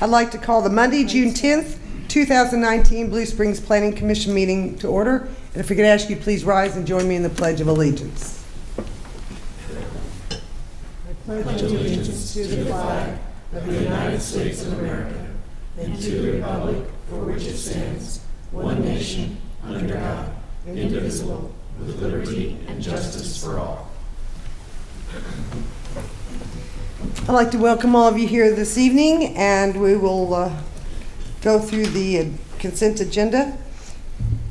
I'd like to call the Monday, June 10th, 2019 Blue Springs Planning Commission meeting to order. And if we could ask you please rise and join me in the Pledge of Allegiance. I pledge allegiance to the flag of the United States of America and to the republic for which it stands, one nation, under God, indivisible, with liberty and justice for all. I'd like to welcome all of you here this evening, and we will go through the consent agenda.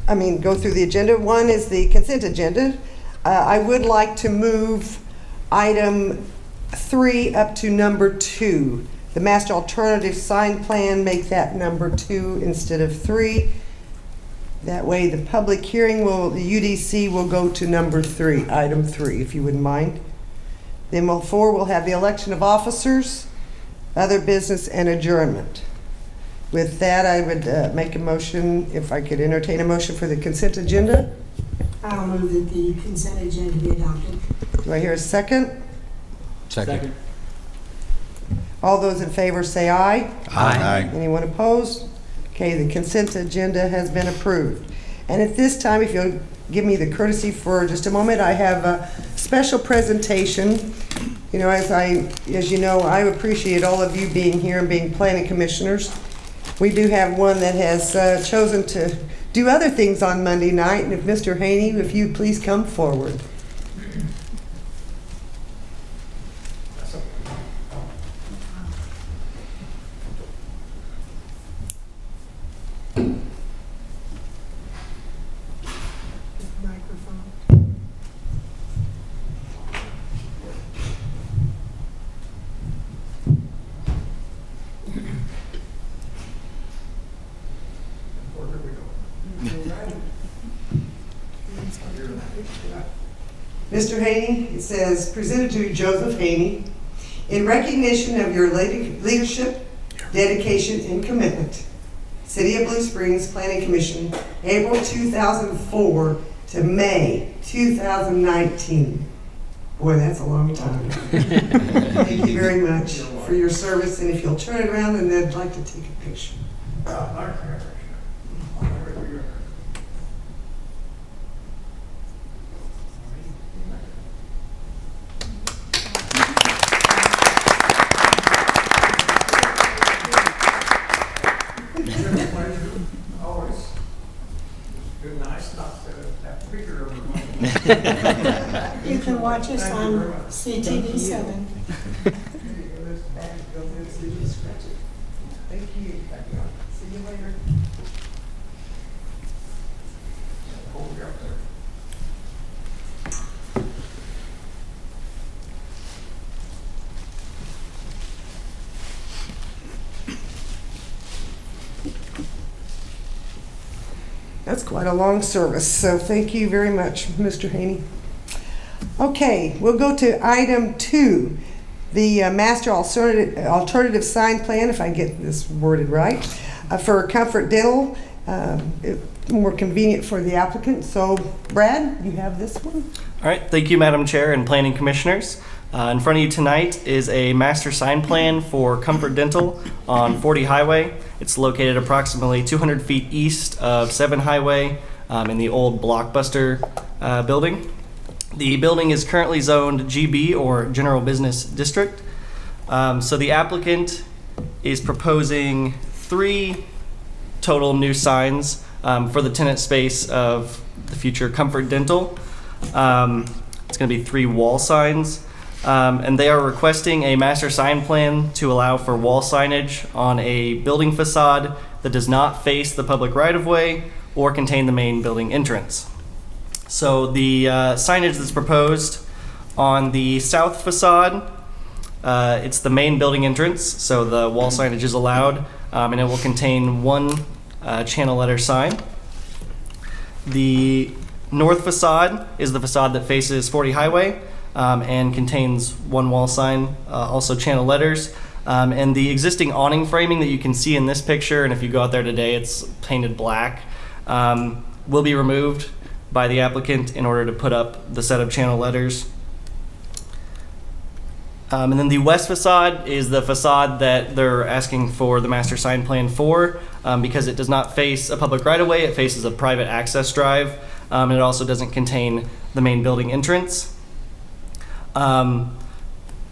Go through the agenda. One is the consent agenda. I would like to move item 3 up to number 2. The master alternative sign plan, make that number 2 instead of 3. That way the public hearing the UDC will go to number 3, item 3, if you wouldn't mind. Then 4 will have the election of officers, other business, and adjournment. With that, I would make a motion, if I could entertain a motion for the consent agenda. I'll move that the consent agenda be adopted. Do I hear a second? Second. All those in favor say aye. Aye. Anyone opposed? Okay, the consent agenda has been approved. And at this time, if you'll give me the courtesy for just a moment, I have a special presentation. You know, as you know, I appreciate all of you being here and being planning commissioners. We do have one that has chosen to do other things on Monday night, and if Mr. Haney, if you please come forward. Mr. Haney, it says, presented to Joseph Haney, in recognition of your leadership, dedication, and commitment, City of Blue Springs Planning Commission, April 2004 to May 2019. Boy, that's a long time. Thank you very much for your service, and if you'll turn it around, then I'd like to take a picture. You can watch us on CTV 7. Thank you. See you later. That's quite a long service, so thank you very much, Mr. Haney. Okay, we'll go to item 2, the master alternative sign plan, if I get this worded right, for Comfort Dental, more convenient for the applicant. So, Brad, you have this one? All right, thank you, Madam Chair and Planning Commissioners. In front of you tonight is a master sign plan for Comfort Dental on 40 Highway. It's located approximately 200 feet east of 7 Highway in the old Blockbuster building. The building is currently zoned GB, or General Business District. So the applicant is proposing 3 total new signs for the tenant space of the future Comfort Dental. It's going to be 3 wall signs. And they are requesting a master sign plan to allow for wall signage on a building facade that does not face the public right-of-way or contain the main building entrance. So the signage that's proposed on the south facade, it's the main building entrance, so the wall signage is allowed, and it will contain 1 channel letter sign. The north facade is the facade that faces 40 Highway, and contains 1 wall sign, also channel letters. And the existing awning framing that you can see in this picture, and if you go out there today, it's painted black, will be removed by the applicant in order to put up the set of channel letters. And then the west facade is the facade that they're asking for the master sign plan for, because it does not face a public right-of-way, it faces a private access drive, and it also doesn't contain the main building entrance.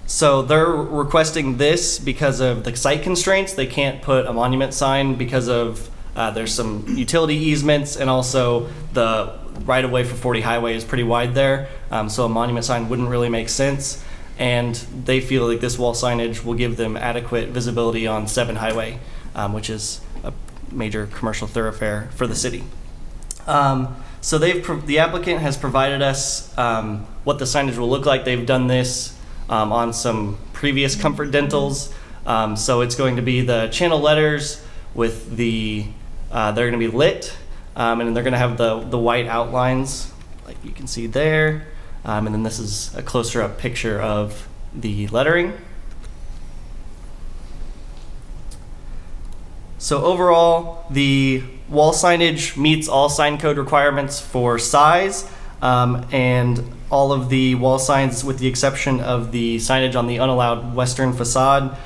So they're requesting this because of the site constraints. They can't put a monument sign because of there's some utility easements, and also the right-of-way for 40 Highway is pretty wide there, so a monument sign wouldn't really make sense. And they feel like this wall signage will give them adequate visibility on 7 Highway, which is a major commercial thoroughfare for the city. So the applicant has provided us what the signage will look like. They've done this on some previous Comfort Dentals. So it's going to be the channel letters with they're going to be lit, and they're going to have the white outlines like you can see there. And then this is a closer up picture of the lettering. So overall, the wall signage meets all sign code requirements for size, and all of the wall signs, with the exception of the signage on the unallowed western facade,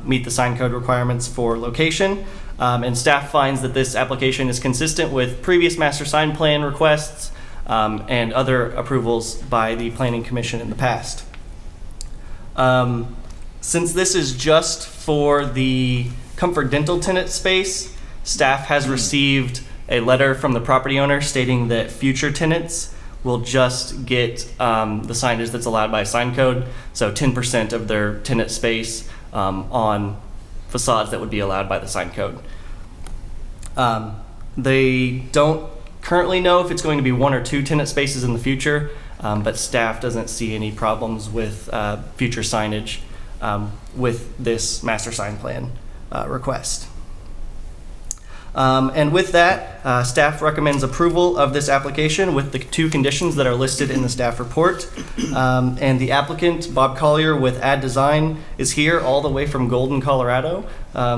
meet the sign code requirements for location. And staff finds that this application is consistent with previous master sign plan requests and other approvals by the Planning Commission in the past. Since this is just for the Comfort Dental tenant space, staff has received a letter from the property owner stating that future tenants will just get the signage that's allowed by sign code, so 10% of their tenant space on facades that would be allowed by the sign code. They don't currently know if it's going to be 1 or 2 tenant spaces in the future, but staff doesn't see any problems with future signage with this master sign plan request. And with that, staff recommends approval of this application with the 2 conditions that are listed in the staff report. And the applicant, Bob Collier with Ad Design, is here all the way from Golden, Colorado.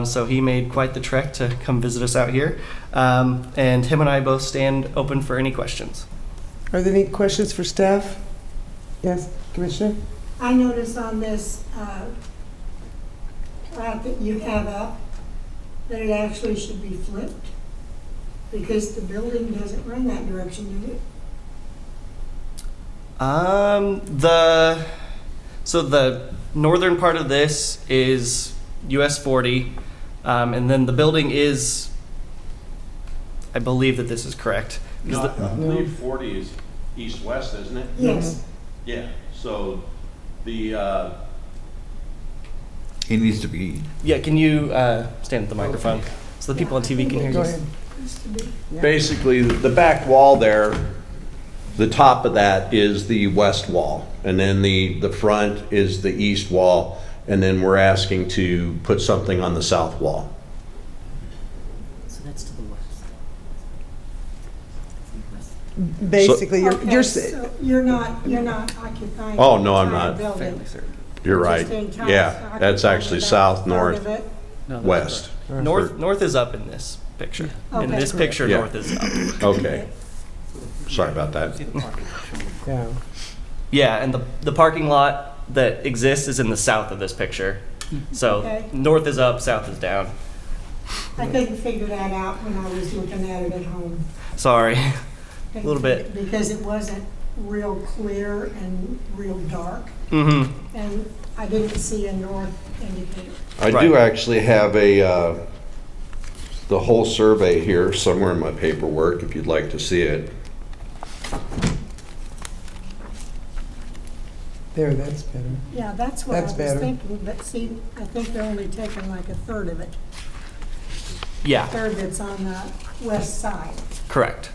So he made quite the trek to come visit us out here. And him and I both stand open for any questions. Are there any questions for staff? Yes, Commissioner? I notice on this plat that you have up that it actually should be flipped because the building doesn't run that direction, does it? So the northern part of this is US 40, and then the building is, I believe that this is correct. No, I believe 40 is east-west, isn't it? Yes. Yeah, so the, He needs to be. Yeah, can you stand at the microphone so the people on TV can hear Go you? ahead. Used to be. Basically, the back wall there, the top of that is the west wall, and then the front is the east wall, and then we're asking to put something on the south wall. So that's to the west. Basically, Okay, you're so you're not occupying. Oh, the no, I'm entire not. building. You're right. Just the entire- Yeah, that's actually occupying south, that north, part of it? west. North is up in this picture. In Okay. this picture, Yeah. north is up. Okay. Sorry about that. yeah. Yeah, and the parking lot that exists is in the south of this picture. So Okay. north is up, south is down. I couldn't figure that out when I was looking at it at home. Sorry. Couldn't Little bit. figure- Because it wasn't real clear and real dark, Mm-hmm. and I didn't see a north indicator. I do actually have the whole survey here somewhere in my paperwork, if you'd like to see it. There, that's better. Yeah, that's what I That's was better. thinking, but see, I think they're only taking like a third of it, Yeah, third that's on the west side. correct.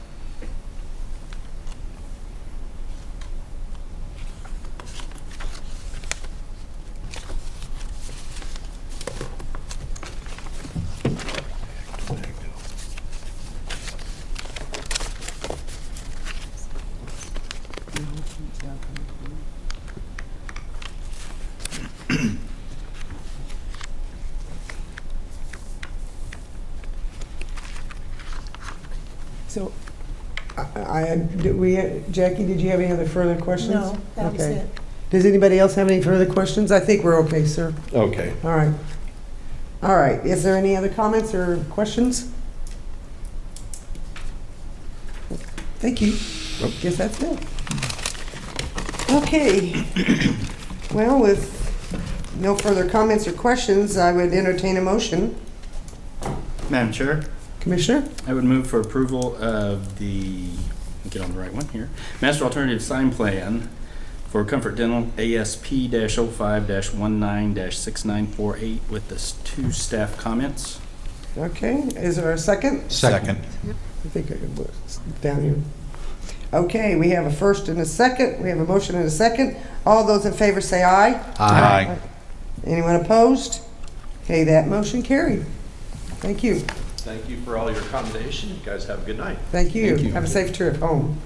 So, Jackie, did you have any other further questions? No, that was Okay. it. Does anybody else have any further questions? I think we're okay, sir. Okay. All right. All right, is there any other comments or questions? Thank you. Guess that's it. Okay. Well, with no further comments or questions, I would entertain a motion. Madam Chair, Commissioner? I would move for approval of the, get on the right one here, Master Alternative Sign Plan for Comfort Dental ASP-05-19-6948 with the 2 staff comments. Okay, is there a second? Second. I think I can put it down here. Okay, we have a first and a second. We have a motion and a second. All those in favor say aye. Aye. Anyone opposed? Okay, that motion carried. Thank you. Thank you for all your accommodation. You guys have a good night. Thank you. Have a safe trip home.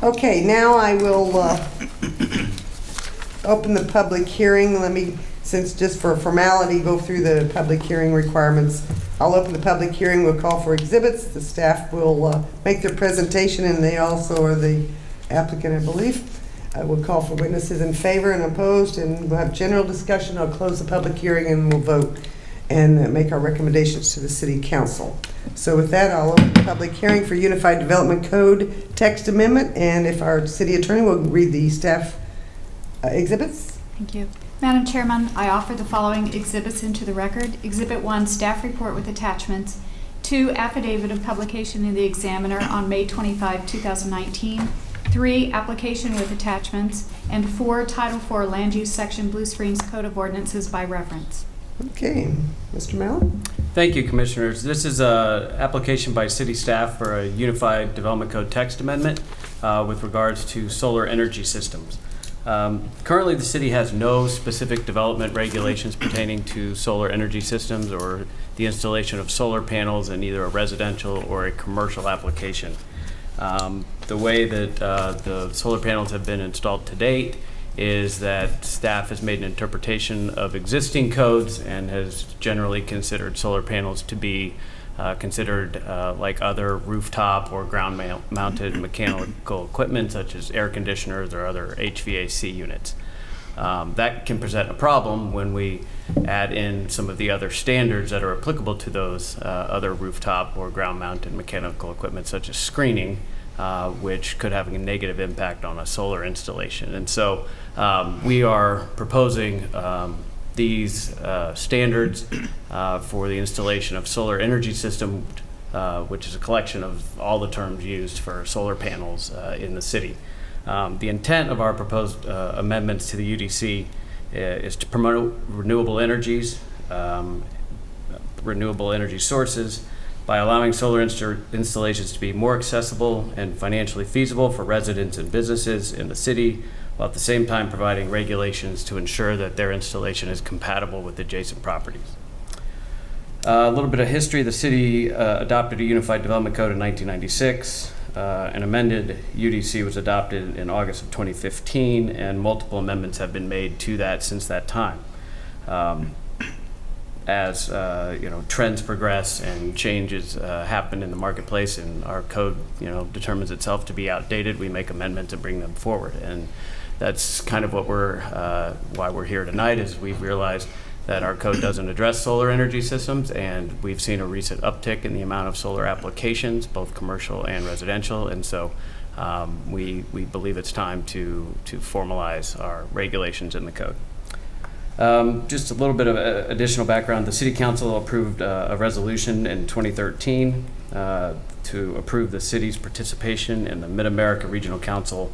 Okay, now I will open the public hearing. Let me, since just for formality, go through the public hearing requirements. I'll open the public hearing. We'll call for exhibits. The staff will make their presentation, and they also are the applicant, I believe. We'll call for witnesses in favor and opposed, and we'll have general discussion. I'll close the public hearing, and we'll vote and make our recommendations to the City Council. So with that, I'll open the public hearing for Unified Development Code text amendment, and if our city attorney will read the staff exhibits. Thank you. Madam Chairman, I offer the following exhibits into the record. Exhibit 1, staff report with attachments. 2, affidavit of publication in the Examiner on May 25, 2019. 3, application with attachments. And 4, Title IV Land Use Section Blue Springs Code of Ordinances by reference. Okay, Mr. Mallon? Thank you, Commissioners. This is an application by City staff for a Unified Development Code text amendment with regards to solar energy systems. Currently, the city has no specific development regulations pertaining to solar energy systems or the installation of solar panels in either a residential or a commercial application. The way that the solar panels have been installed to date is that staff has made an interpretation of existing codes and has generally considered solar panels to be considered like other rooftop or ground-mounted mechanical equipment such as air conditioners or other HVAC units. That can present a problem when we add in some of the other standards that are applicable to those other rooftop or ground-mounted mechanical equipment such as screening, which could have a negative impact on a solar installation. And so we are proposing these standards for the installation of solar energy system, which is a collection of all the terms used for solar panels in the city. The intent of our proposed amendments to the UDC is to promote renewable energies, renewable energy sources, by allowing solar installations to be more accessible and financially feasible for residents and businesses in the city, while at the same time providing regulations to ensure that their installation is compatible with adjacent properties. A little bit of history. The city adopted a Unified Development Code in 1996. An amended UDC was adopted in August of 2015, and multiple amendments have been made to that since that time. As trends progress and changes happen in the marketplace, and our code determines itself to be outdated, we make amendments and bring them forward. And that's kind of what why we're here tonight, is we've realized that our code doesn't address solar energy systems, and we've seen a recent uptick in the amount of solar applications, both commercial and residential. And so we believe it's time to formalize our regulations in the code. Just a little bit of additional background. The City Council approved a resolution in 2013 to approve the city's participation in the Mid-America Regional Council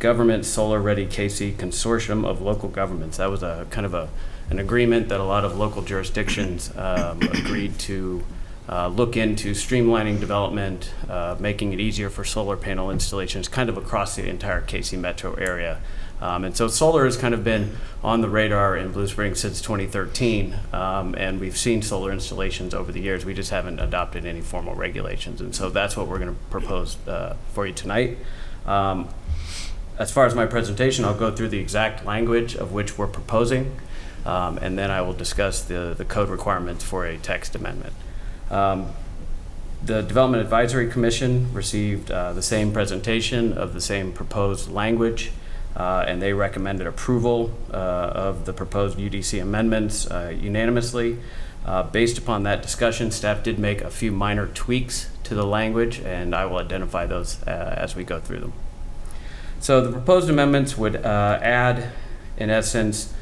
Government Solar Ready KC Consortium of Local Governments. That was a kind of an agreement that a lot of local jurisdictions agreed to look into streamlining development, making it easier for solar panel installations kind of across the entire KC metro area. And so solar has kind of been on the radar in Blue Springs since 2013, and we've seen solar installations over the years. We just haven't adopted any formal regulations, and so that's what we're going to propose for you tonight. As far as my presentation, I'll go through the exact language of which we're proposing, and then I will discuss the code requirements for a text amendment. The Development Advisory Commission received the same presentation of the same proposed language. and they recommended approval of the proposed UDC amendments unanimously. Based upon that discussion, staff did make a few minor tweaks to the language, and I will identify those as we go through them. So the proposed amendments would add, in essence,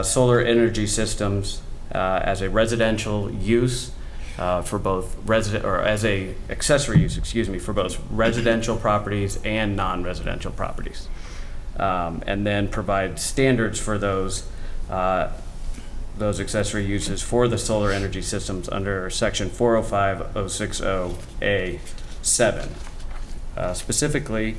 solar energy systems as a residential use for both as a accessory use, for both residential properties and non-residential properties, and then provide standards for those accessory uses for the solar energy systems under Section 405.060A7. Specifically,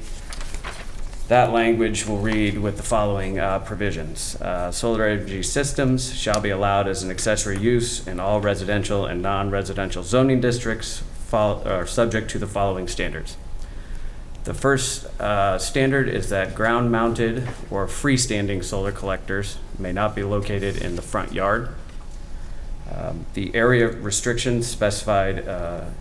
that language will read with the following provisions. Solar energy systems shall be allowed as an accessory use in all residential and non-residential zoning districts are subject to the following standards. The first standard is that ground-mounted or freestanding solar collectors may not be located in the front yard. The area restrictions specified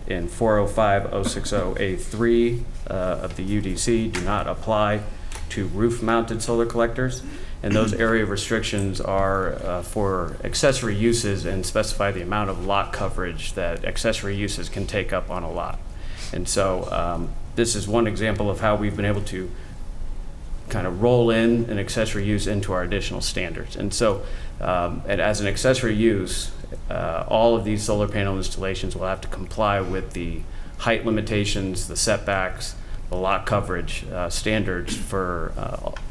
in 405.060A3 of the UDC do not apply to roof-mounted solar collectors, and those area restrictions are for accessory uses and specify the amount of lot coverage that accessory uses can take up on a lot. And so this is one example of how we've been able to kind of roll in an accessory use into our additional standards. And so and as an accessory use, all of these solar panel installations will have to comply with the height limitations, the setbacks, the lot coverage standards for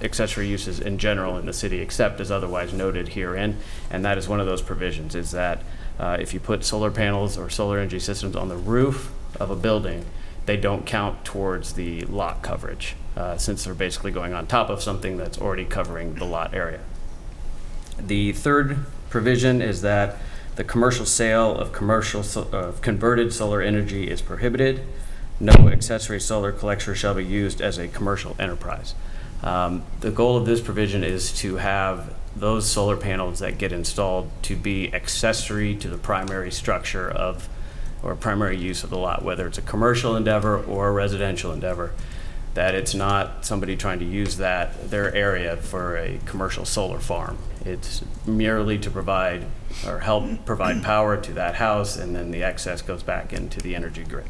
accessory uses in general in the city, except as otherwise noted herein. And that is one of those provisions, is that if you put solar panels or solar energy systems on the roof of a building, they don't count towards the lot coverage, since they're basically going on top of something that's already covering the lot area. The third provision is that the commercial sale of converted solar energy is prohibited. No accessory solar collector shall be used as a commercial enterprise. The goal of this provision is to have those solar panels that get installed to be accessory to the primary structure of or primary use of the lot, whether it's a commercial endeavor or a residential endeavor, that it's not somebody trying to use their area for a commercial solar farm. It's merely to provide or help provide power to that house, and then the excess goes back into the energy grid.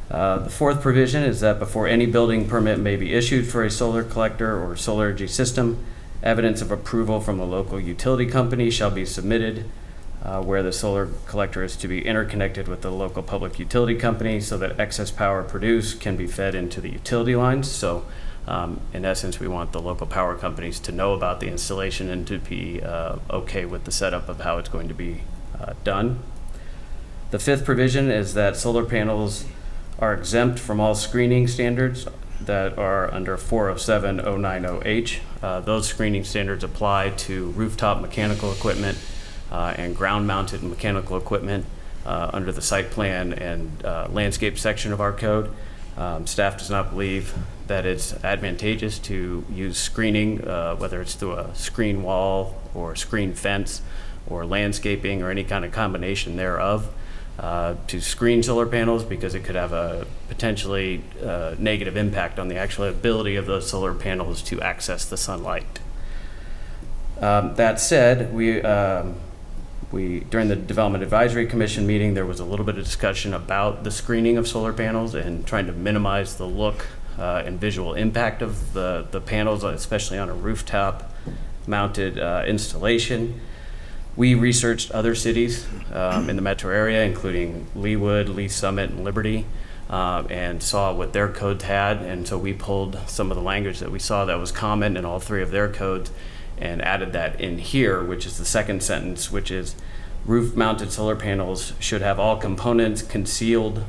The fourth provision is that before any building permit may be issued for a solar collector or solar energy system, evidence of approval from the local utility company shall be submitted where the solar collector is to be interconnected with the local public utility company so that excess power produced can be fed into the utility lines. So in essence, we want the local power companies to know about the installation and to be okay with the setup of how it's going to be done. The fifth provision is that solar panels are exempt from all screening standards that are under 407.090H. Those screening standards apply to rooftop mechanical equipment and ground-mounted mechanical equipment under the site plan and landscape section of our code. Staff does not believe that it's advantageous to use screening, whether it's through a screen wall or screen fence or landscaping or any kind of combination thereof, to screen solar panels, because it could have a potentially negative impact on the actual ability of those solar panels to access the sunlight. That said, we during the Development Advisory Commission meeting, there was a little bit of discussion about the screening of solar panels and trying to minimize the look and visual impact of the panels, especially on a rooftop mounted installation. We researched other cities in the metro area, including Leawood, Lee Summit, and Liberty, and saw what their codes had. And so we pulled some of the language that we saw that was common in all three of their codes and added that in here, which is the second sentence, which is roof-mounted solar panels should have all components concealed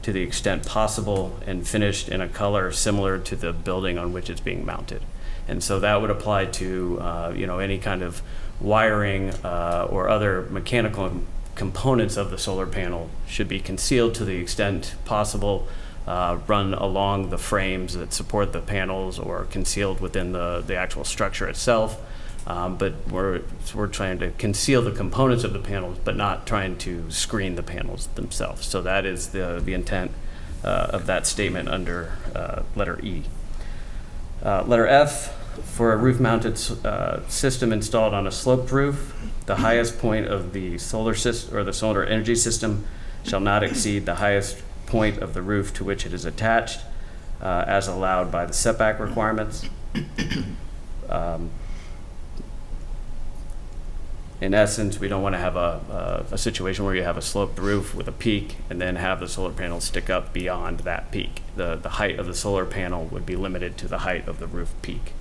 to the extent possible and finished in a color similar to the building on which it's being mounted. And so that would apply to any kind of wiring or other mechanical components of the solar panel should be concealed to the extent possible, run along the frames that support the panels or concealed within the actual structure itself. But we're trying to conceal the components of the panels, but not trying to screen the panels themselves. So that is the intent of that statement under letter E. Letter F, for a roof-mounted system installed on a sloped roof, the highest point of the solar system or the solar energy system shall not exceed the highest point of the roof to which it is attached, as allowed by the setback requirements. In essence, we don't want to have a situation where you have a sloped roof with a peak and then have the solar panels stick up beyond that peak. The height of the solar panel would be limited to the height of the roof peak.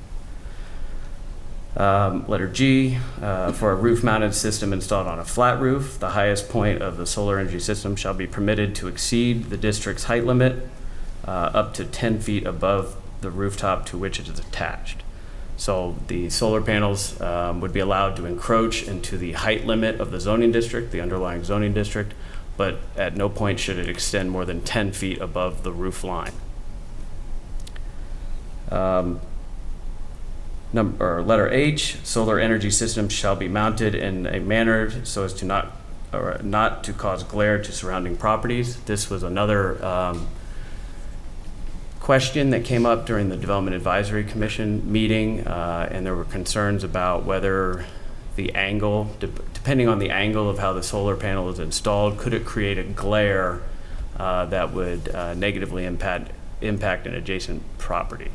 Letter G, for a roof-mounted system installed on a flat roof, the highest point of the solar energy system shall be permitted to exceed the district's height limit up to 10 feet above the rooftop to which it is attached. So the solar panels would be allowed to encroach into the height limit of the zoning district, the underlying zoning district, but at no point should it extend more than 10 feet above the roof line. Letter H, solar energy systems shall be mounted in a manner so as to not to cause glare to surrounding properties. This was another question that came up during the Development Advisory Commission meeting, and there were concerns about whether the angle, depending on the angle of how the solar panel is installed, could it create a glare that would negatively impact an adjacent property.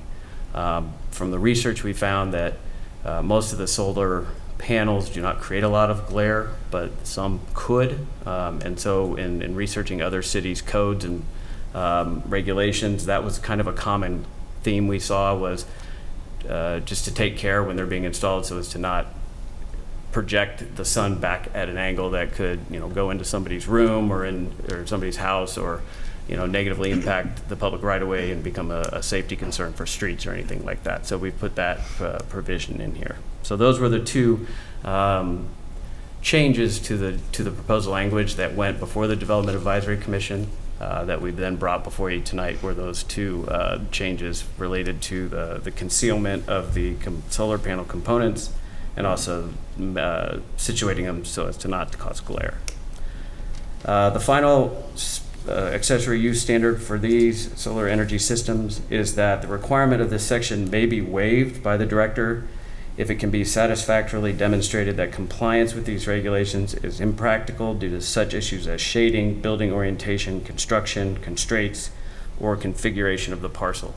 From the research, we found that most of the solar panels do not create a lot of glare, but some could. And so in researching other cities' codes and regulations, that was kind of a common theme we saw, was just to take care when they're being installed so as to not project the sun back at an angle that could, go into somebody's room or somebody's house, or negatively impact the public right-of-way and become a safety concern for streets or anything like that. So we put that provision in here. So those were the two changes to the proposal language that went before the Development Advisory Commission that we then brought before you tonight, were those two changes related to the concealment of the solar panel components and also situating them so as to not cause glare. The final accessory use standard for these solar energy systems is that the requirement of this section may be waived by the director if it can be satisfactorily demonstrated that compliance with these regulations is impractical due to such issues as shading, building orientation, construction, constraints, or configuration of the parcel.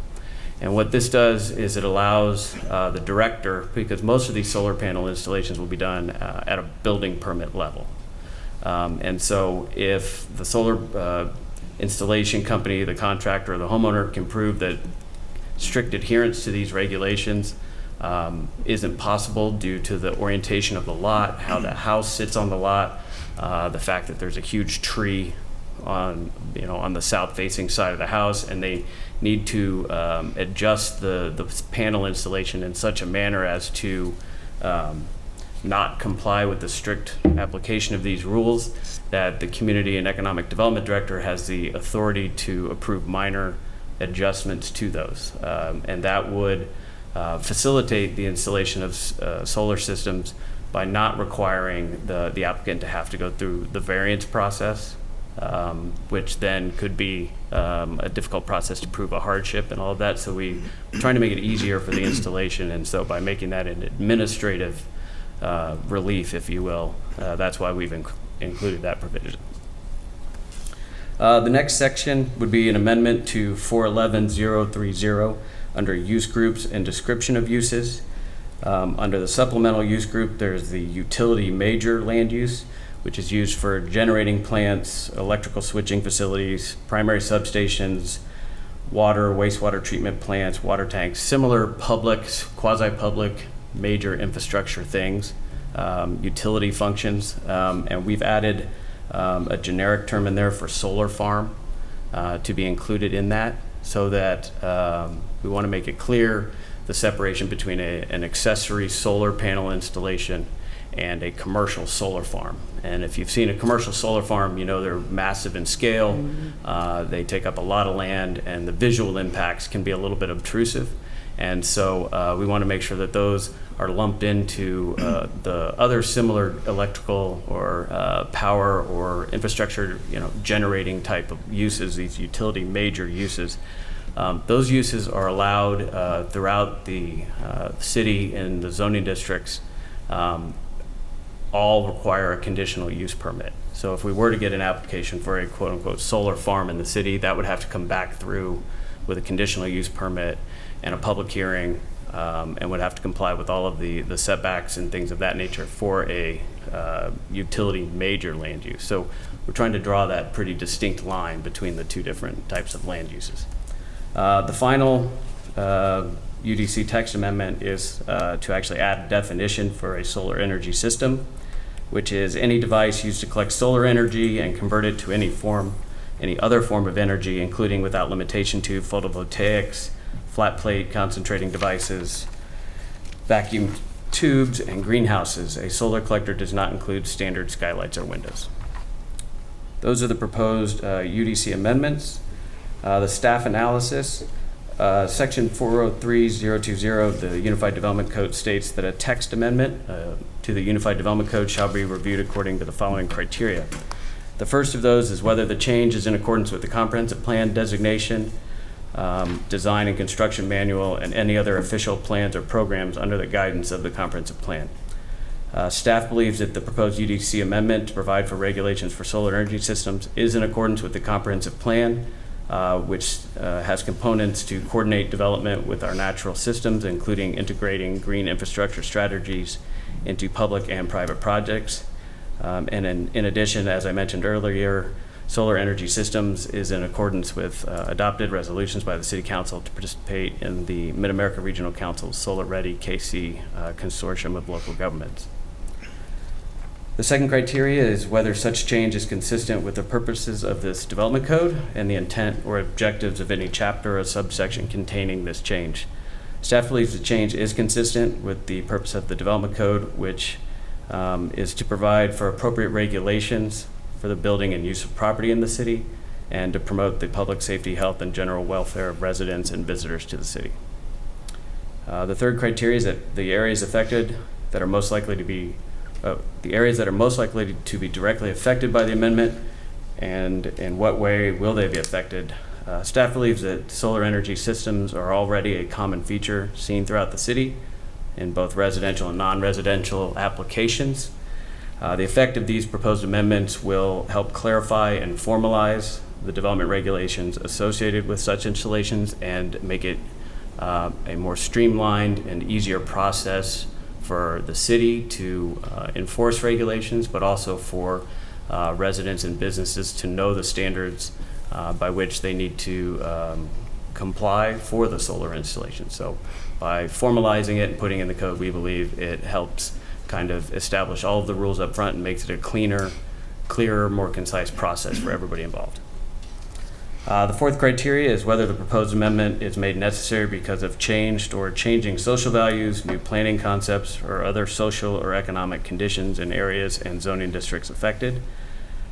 And what this does is it allows the director, because most of these solar panel installations will be done at a building permit level. And so if the solar installation company, the contractor, or the homeowner can prove that strict adherence to these regulations isn't possible due to the orientation of the lot, how the house sits on the lot, the fact that there's a huge tree on the south-facing side of the house, and they need to adjust the panel installation in such a manner as to not comply with the strict application of these rules, that the Community and Economic Development Director has the authority to approve minor adjustments to those. And that would facilitate the installation of solar systems by not requiring the applicant to have to go through the variance process, which then could be a difficult process to prove a hardship and all of that. So we're trying to make it easier for the installation, and so by making that an administrative relief, if you will, that's why we've included that provision. The next section would be an amendment to 411030 under use groups and description of uses. Under the supplemental use group, there's the utility major land use, which is used for generating plants, electrical switching facilities, primary substations, water, wastewater treatment plants, water tanks, similar public, quasi-public major infrastructure things, utility functions, and we've added a generic term in there for solar farm to be included in that, so that we want to make it clear the separation between an accessory solar panel installation and a commercial solar farm. And if you've seen a commercial solar farm, they're massive in scale. They take up a lot of land, and the visual impacts can be a little bit obtrusive. And so we want to make sure that those are lumped into the other similar electrical or power or infrastructure, generating type of uses, these utility major uses, Those uses are allowed throughout the city and the zoning districts. All require a conditional use permit. So if we were to get an application for a quote-unquote solar farm in the city, that would have to come back through with a conditional use permit and a public hearing, and would have to comply with all of the setbacks and things of that nature for a utility major land use. So we're trying to draw that pretty distinct line between the two different types of land uses. The final UDC text amendment is to actually add a definition for a solar energy system, which is any device used to collect solar energy and convert it to any other form of energy, including without limitation to photovoltaics, flat plate concentrating devices, vacuum tubes, and greenhouses. A solar collector does not include standard skylights or windows. Those are the proposed UDC amendments. The staff analysis. Section 403020 of the Unified Development Code states that a text amendment to the Unified Development Code shall be reviewed according to the following criteria. The first of those is whether the change is in accordance with the comprehensive plan designation, design and construction manual, and any other official plans or programs under the guidance of the comprehensive plan. Staff believes that the proposed UDC amendment to provide for regulations for solar energy systems is in accordance with the comprehensive plan, which has components to coordinate development with our natural systems, including integrating green infrastructure strategies into public and private projects. And in addition, as I mentioned earlier, solar energy systems is in accordance with adopted resolutions by the City Council to participate in the Mid-America Regional Council's Solar Ready KC consortium of local governments. The second criteria is whether such change is consistent with the purposes of this development code and the intent or objectives of any chapter or subsection containing this change. Staff believes the change is consistent with the purpose of the development code, which is to provide for appropriate regulations for the building and use of property in the city, and to promote the public safety, health, and general welfare of residents and visitors to the city. The third criteria is that the areas affected that are most likely to be directly affected by the amendment, and in what way will they be affected. Staff believes that solar energy systems are already a common feature seen throughout the city in both residential and non-residential applications. The effect of these proposed amendments will help clarify and formalize the development regulations associated with such installations and make it a more streamlined and easier process for the city to enforce regulations, but also for residents and businesses to know the standards by which they need to comply for the solar installation. So by formalizing it and putting in the code, we believe it helps kind of establish all of the rules up front and makes it a cleaner, more concise process for everybody involved. The fourth criteria is whether the proposed amendment is made necessary because of changed or changing social values, new planning concepts, or other social or economic conditions in areas and zoning districts affected.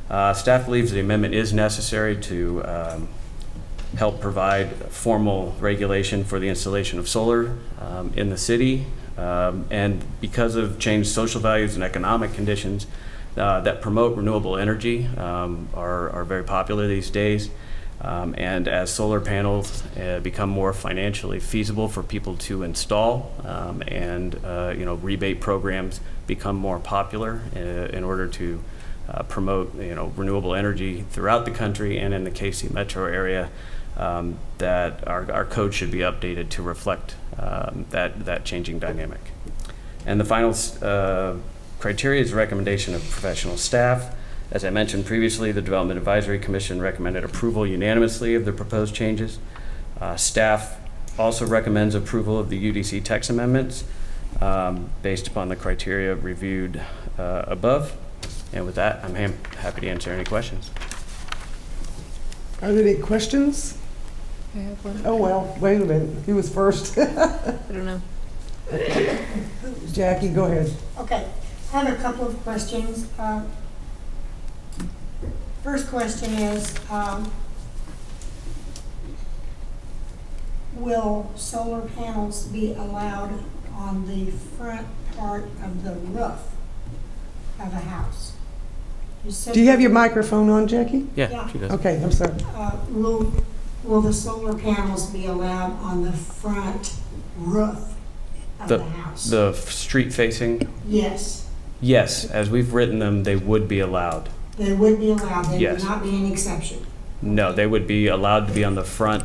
Staff believes the amendment is necessary to help provide formal regulation for the installation of solar in the city, and because of changed social values and economic conditions that promote renewable energy are very popular these days. And as solar panels become more financially feasible for people to install, and rebate programs become more popular in order to promote renewable energy throughout the country and in the KC metro area, that our code should be updated to reflect that changing dynamic. And the final criteria is recommendation of professional staff. As I mentioned previously, the Development Advisory Commission recommended approval unanimously of the proposed changes. Staff also recommends approval of the UDC text amendments based upon the criteria reviewed above. And with that, I'm happy to answer any questions. Are there any questions? I have one. Oh, well, wait a minute. Who was first? I don't know. Jackie, go ahead. Okay, I have a couple of questions. First question is, will solar panels be allowed on the front part of the roof of a house? Do you have your microphone on, Jackie? Yeah, Yeah. she does. Okay, I'm sorry. Will Will the solar panels be allowed on the front roof of the house? The street facing, Yes, yes, as we've written them, they would be allowed. they would be allowed, they would Yes. not be an exception. No, they would be allowed to be on the front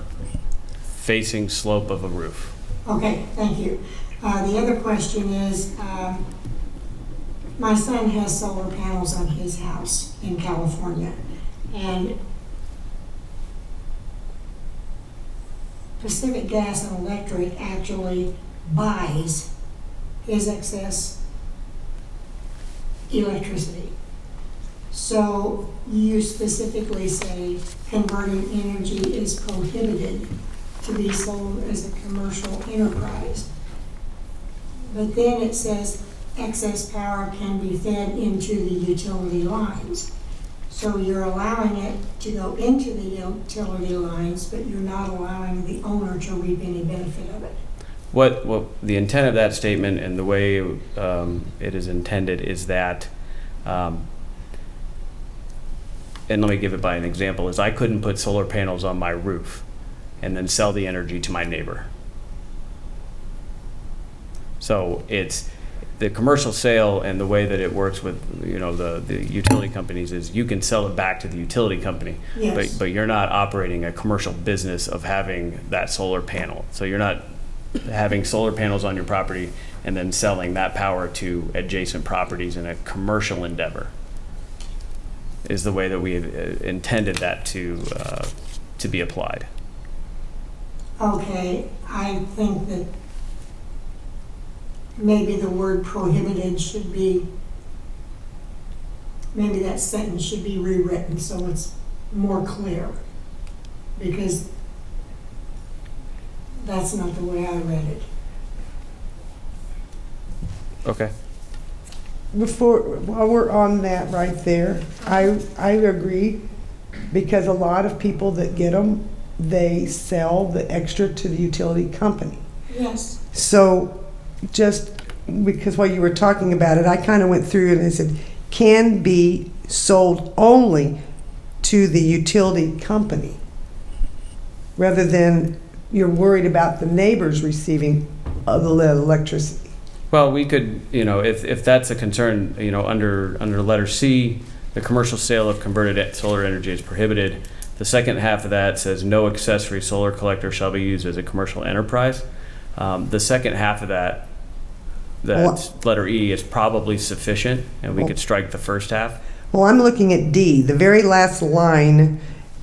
facing slope of a roof. Okay, thank you. The other question is, my son has solar panels on his house in California, and Pacific Gas and Electric actually buys his excess electricity. So you specifically say converting energy is prohibited to be sold as a commercial enterprise. But then it says excess power can be fed into the utility lines. So you're allowing it to go into the utility lines, but you're not allowing the owner to reap any benefit of it. What the intent of that statement and the way it is intended is that, and let me give it by an example, is I couldn't put solar panels on my roof and then sell the energy to my neighbor. So it's the commercial sale, and the way that it works with, you know, the utility companies is you can sell it back to the utility company, Yes. but you're not operating a commercial business of having that solar panel. So you're not having solar panels on your property and then selling that power to adjacent properties in a commercial endeavor, is the way that we intended that to be applied. Okay, I think that maybe the word prohibited should be, maybe that sentence should be rewritten so it's more clear. Because that's not the way I read it. Okay. While we're on that right there, I agree, because a lot of people that get them, they sell the extra to the utility company. Yes. So just because while you were talking about it, I kind of went through and I said, can be sold only to the utility company, rather than you're worried about the neighbors receiving the electricity. Well, we could, you know, if that's a concern, you know, under letter C, the commercial sale of converted solar energy is prohibited. The second half of that says no accessory solar collector shall be used as a commercial enterprise. The second half of that letter E is probably sufficient, and we could strike the first half. Well, I'm looking at D, the very last line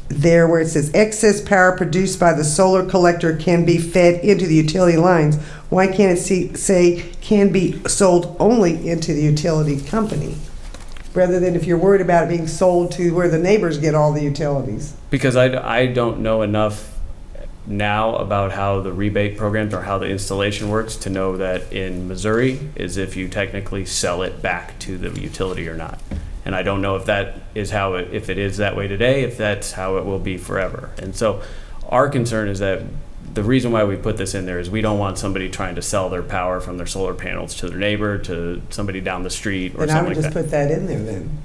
there where it says excess power produced by the solar collector can be fed into the utility lines. Why can't it say can be sold only into the utility company, rather than if you're worried about it being sold to where the neighbors get all the utilities? Because I don't know enough now about how the rebate programs or how the installation works to know that in Missouri is if you technically sell it back to the utility or not. And I don't know if that is how it, if it is that way today, if that's how it will be forever. And so our concern is that the reason why we put this in there is we don't want somebody trying to sell their power from their solar panels to their neighbor, to somebody down the street, or And I something would like just that. put that in there then.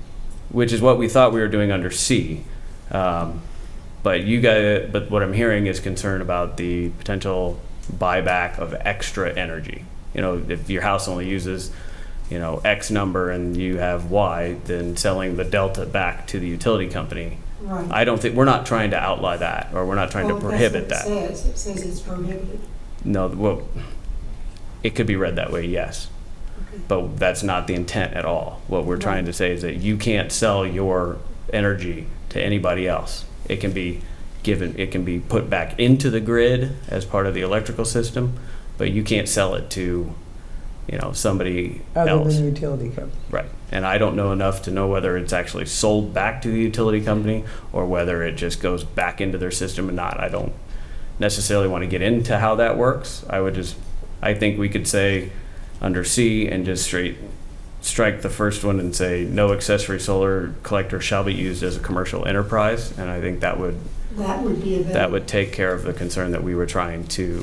Which is what we thought we were doing under C. But you guys, but what I'm hearing is concern about the potential buyback of extra energy. You know, if your house only uses, you know, X number and you have Y, then selling the delta back to the utility company. Right. I don't think, we're not trying to outlaw that, or we're not trying to prohibit that. That's what it says. It says it's prohibited. No, well, it could be read that way, yes. Okay. But that's not the intent at all. What we're trying to say is that you can't sell your energy to anybody else. It can be given, it can be put back into the grid as part of the electrical system, but you can't sell it to, you know, somebody Other else. than the utility company. Right. And I don't know enough to know whether it's actually sold back to the utility company or whether it just goes back into their system or not. I don't necessarily want to get into how that works. I think we could say under C and just strike the first one and say no accessory solar collector shall be used as a commercial enterprise. And I think that would be a better. That would take care of the concern that we were trying to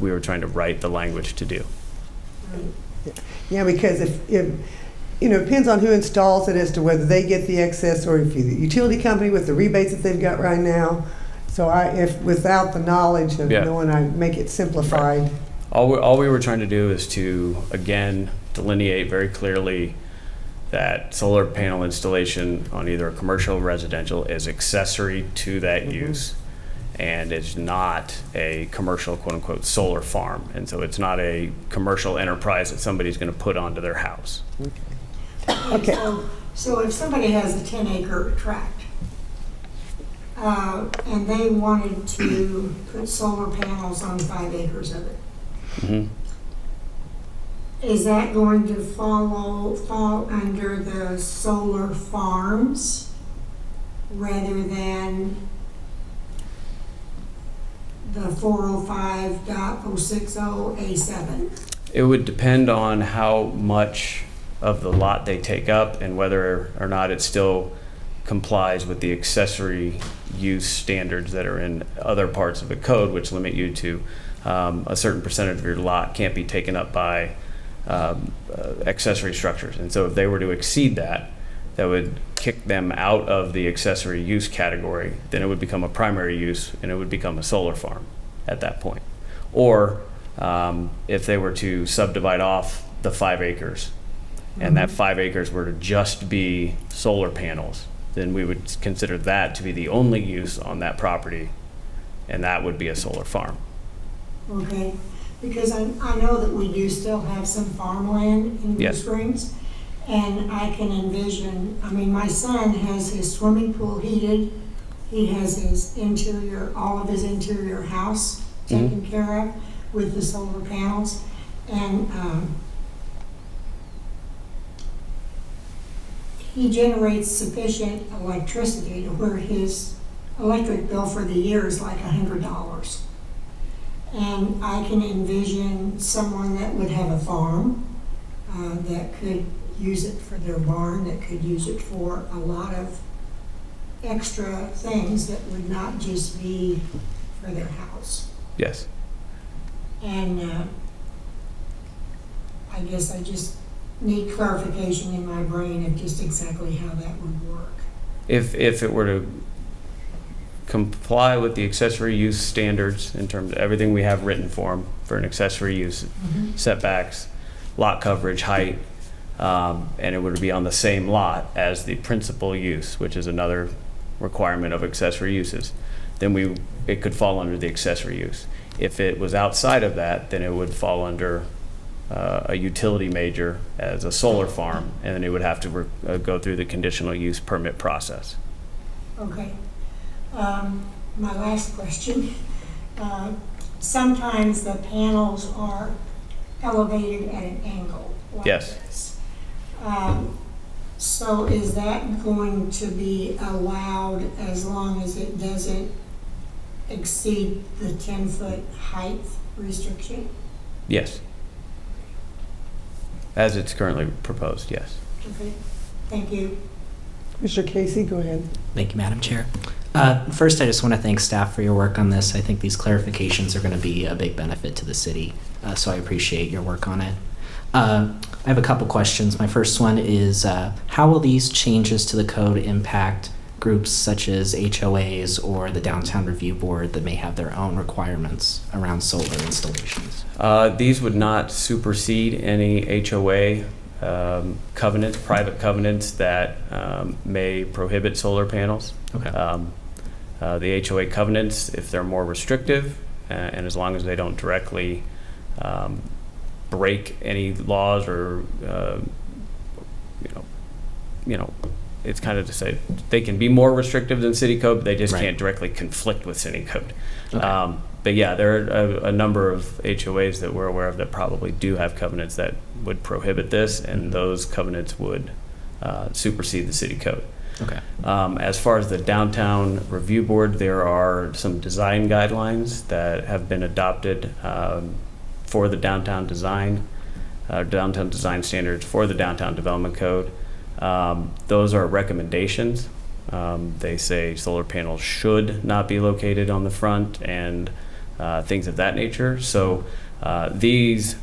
write the language to do. Right. Yeah, because if you know, it depends on who installs it as to whether they get the excess or if the utility company with the rebates that they've got right now. So if without the knowledge of Yeah. knowing, I make it simplified. All we were trying to do is to, again, delineate very clearly that solar panel installation on either a commercial or residential is accessory to that use, and it's not a commercial, quote-unquote, solar farm. And so it's not a commercial enterprise that somebody's going to put onto their house. Okay. So if somebody has a 10-acre tract, and they wanted to put solar panels on 5 acres of it, Mhm. is that going to fall under the solar farms rather than the 405.060A7? It would depend on how much of the lot they take up and whether or not it still complies with the accessory use standards that are in other parts of the code, which limit you to a certain percentage of your lot can't be taken up by accessory structures. And so if they were to exceed that, that would kick them out of the accessory use category. Then it would become a primary use and it would become a solar farm at that point. Or if they were to subdivide off the 5 acres and that 5 acres were to just be solar panels, then we would consider that to be the only use on that property, and that would be a solar farm. Okay, because I know that we do still have some farmland in Blue Yes. Springs, and I can envision, I mean, my son has his swimming pool heated, he has his interior, all of his interior house taken care of with the solar panels, and he generates sufficient electricity to where his electric bill for the year is like $100. And I can envision someone that would have a farm that could use it for their barn, that could use it for a lot of extra things that would not just be for their house. Yes. And I guess I just need clarification in my brain of just exactly how that would work. If it were to comply with the accessory use standards in terms of everything we have written for them for an accessory use, setbacks, lot coverage, height, and it would be on the same lot as the principal use, which is another requirement of accessory uses, then it could fall under the accessory use. If it was outside of that, then it would fall under a utility major as a solar farm, and then it would have to go through the conditional use permit process. Okay. My last question. Sometimes the panels are elevated at an angle like Yes. this. So is that going to be allowed as long as it doesn't exceed the 10-foot height restriction? Yes. As it's currently proposed, yes. Okay, thank you. Mr. Casey, go ahead. Thank you, Madam Chair. First, I just want to thank staff for your work on this. I think these clarifications are going to be a big benefit to the city, so I appreciate your work on it. I have a couple questions. My first one is, how will these changes to the code impact groups such as HOAs or the Downtown Review Board that may have their own requirements around solar installations? These would not supersede any HOA covenants, private covenants that may prohibit solar panels. Okay. The HOA covenants, if they're more restrictive, and as long as they don't directly break any laws or it's kind of to say they can be more restrictive than city code, but they just Right. can't directly conflict with city code. Okay. But yeah, there are a number of HOAs that we're aware of that probably do have covenants that would prohibit this, and those covenants would supersede the city code. Okay. As far as the Downtown Review Board, there are some design guidelines that have been adopted for the downtown design standards for the Downtown Development Code. Those are recommendations. They say solar panels should not be located on the front and things of that nature. So these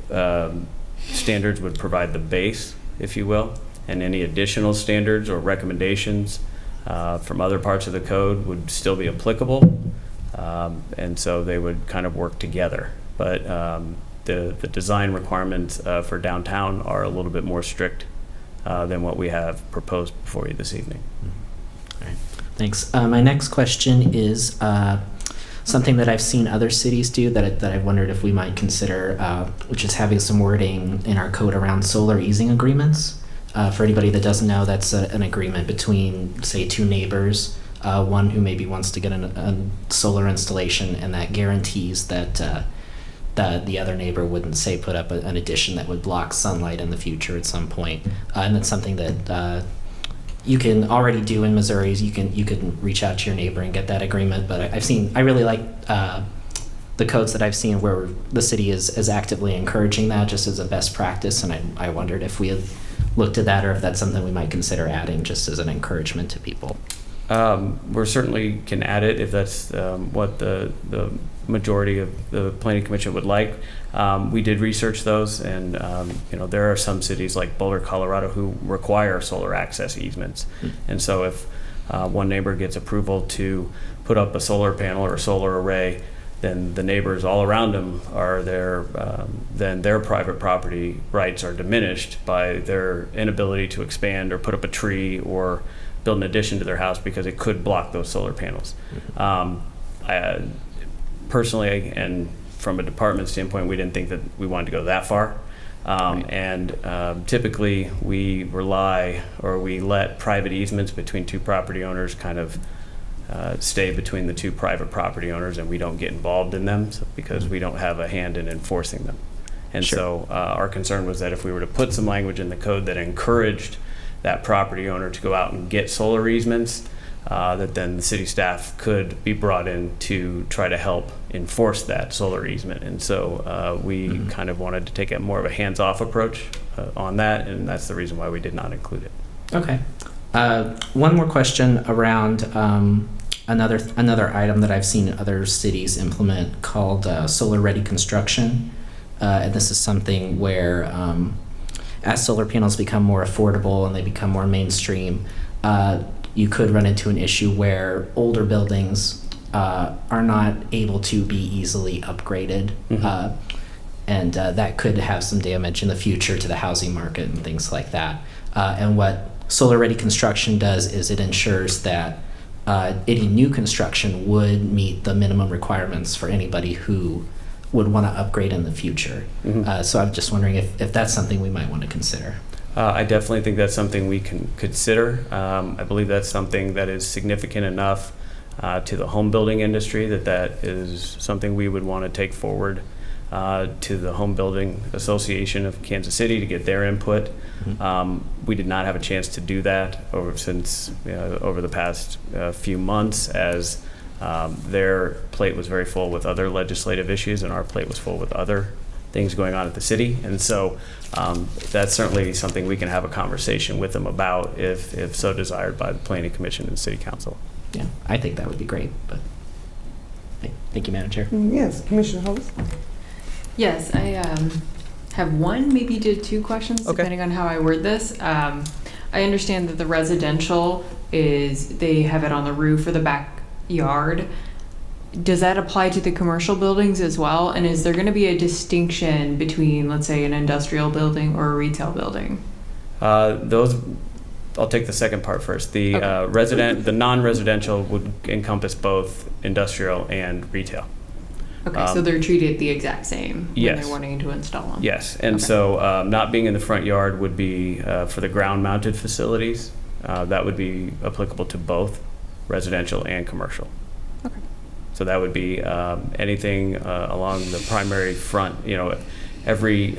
standards would provide the base, if you will, and any additional standards or recommendations from other parts of the code would still be applicable. And so they would kind of work together. But the design requirements for downtown are a little bit more strict than what we have proposed before you this evening. All right. Thanks. My next question is something that I've seen other cities do that I've wondered if we might consider, which is having some wording in our code around solar easing agreements. For anybody that doesn't know, that's an agreement between, say, two neighbors, one who maybe wants to get a solar installation, and that guarantees that the other neighbor wouldn't, say, put up an addition that would block sunlight in the future at some point. And that's something that you can already do in Missouri. You can reach out to your neighbor and get that agreement. But I really like the codes that I've seen where the city is actively encouraging that just as a best practice. And I wondered if we had looked at that or if that's something we might consider adding just as an encouragement to people. We certainly can add it if that's what the majority of the Planning Commission would like. We did research those, and there are some cities like Boulder, Colorado, who require solar access easements. And so if one neighbor gets approval to put up a solar panel or a solar array, then the neighbors all around them are then their private property rights are diminished by their inability to expand or put up a tree or build an addition to their house because it could block those solar panels. Personally, and from a department standpoint, we didn't think that we wanted to go that far. And typically we rely, or we let private easements between two property owners kind of stay between the two private property owners, and we don't get involved in them because we don't have a hand in enforcing them. And so our concern was that if we were to put some language in the code that encouraged that property owner to go out and get solar easements, that then the city staff could be brought in to try to help enforce that solar easement. And so we kind of wanted to take a more of a hands-off approach on that, and that's the reason why we did not include it. Okay. One more question around another item that I've seen other cities implement called solar-ready construction. And this is something where as solar panels become more affordable and they become more mainstream, you could run into an issue where older buildings are not able to be easily upgraded. And that could have some damage in the future to the housing market and things like that. And what solar-ready construction does is it ensures that any new construction would meet the minimum requirements for anybody who would want to upgrade in the future. So I'm just wondering if that's something we might want to consider. I definitely think that's something we can consider. I believe that's something that is significant enough to the home building industry that is something we would want to take forward to the Home Building Association of Kansas City to get their input. We did not have a chance to do that over the past few months, as their plate was very full with other legislative issues and our plate was full with other things going on at the city. And so that's certainly something we can have a conversation with them about if so desired by the Planning Commission and City Council. Yeah, I think that would be great. But thank you, Madam Chair. Yes, Commissioner Hollis. Yes, I have one, maybe two questions, depending on how I word this. I understand that the residential they have it on the roof or the backyard. Does that apply to the commercial buildings as well? And is there going to be a distinction between, let's say, an industrial building or a retail building? I'll take the second part first. The the non-residential would encompass both industrial and retail. Okay, so they're treated the exact same when yes. they're wanting to install them. Yes, and so not being in the front yard would be for the ground-mounted facilities. That would be applicable to both residential and commercial. Okay. So that would be anything along the primary front. Every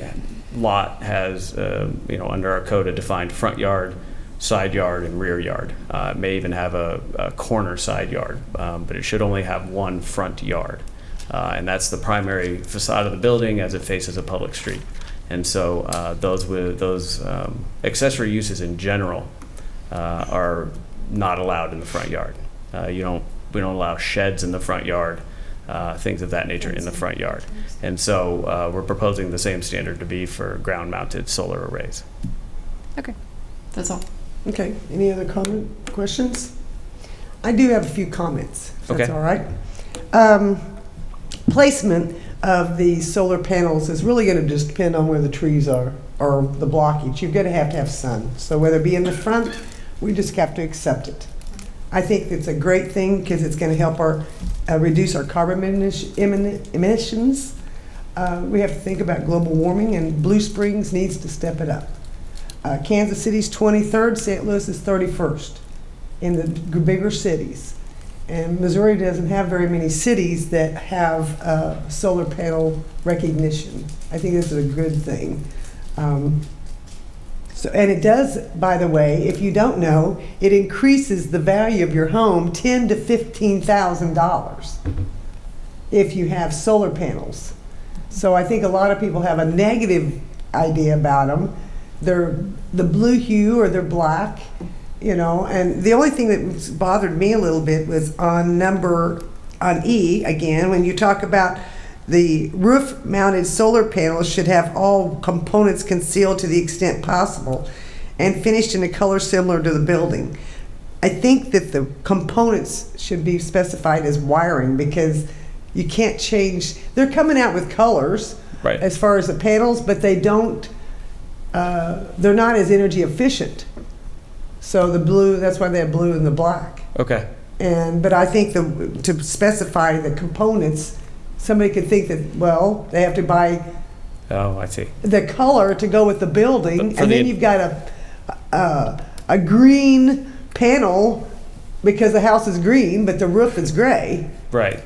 lot has, under our code, a defined front yard, side yard, and rear yard. It may even have a corner side yard, but it should only have one front yard. And that's the primary facade of the building as it faces a public street. And so those accessory uses in general are not allowed in the front yard. We don't allow sheds in the front yard, things of that nature in the front yard. And so we're proposing the same standard to be for ground-mounted solar arrays. Okay, that's all. Okay, any other questions? I do have a few comments, if that's Okay. all right. Placement of the solar panels is really going to just depend on where the trees are or the blockage. You're going to have sun. So whether it be in the front, we just have to accept it. I think it's a great thing because it's going to help our reduce our carbon emissions. We have to think about global warming, and Blue Springs needs to step it up. Kansas City's 23rd, St. Louis is 31st in the bigger cities. And Missouri doesn't have very many cities that have solar panel recognition. I think this is a good thing. And it does, by the way, if you don't know, it increases the value of your home $10,000 to $15,000 if you have solar panels. So I think a lot of people have a negative idea about them. They're the blue hue or they're black, you know. And the only thing that bothered me a little bit was on E again, when you talk about the roof-mounted solar panels should have all components concealed to the extent possible and finished in a color similar to the building. I think that the components should be specified as wiring because you can't change. They're coming out with colors Right. as far as the panels, but they don't, they're not as energy efficient. So the blue, that's why they have blue and the black. Okay. But I think to specify the components, somebody could think that, well, they have to buy Oh, I see. the color to go with the building, But for and then the- you've got a green panel because the house is green, but the roof is gray. Right.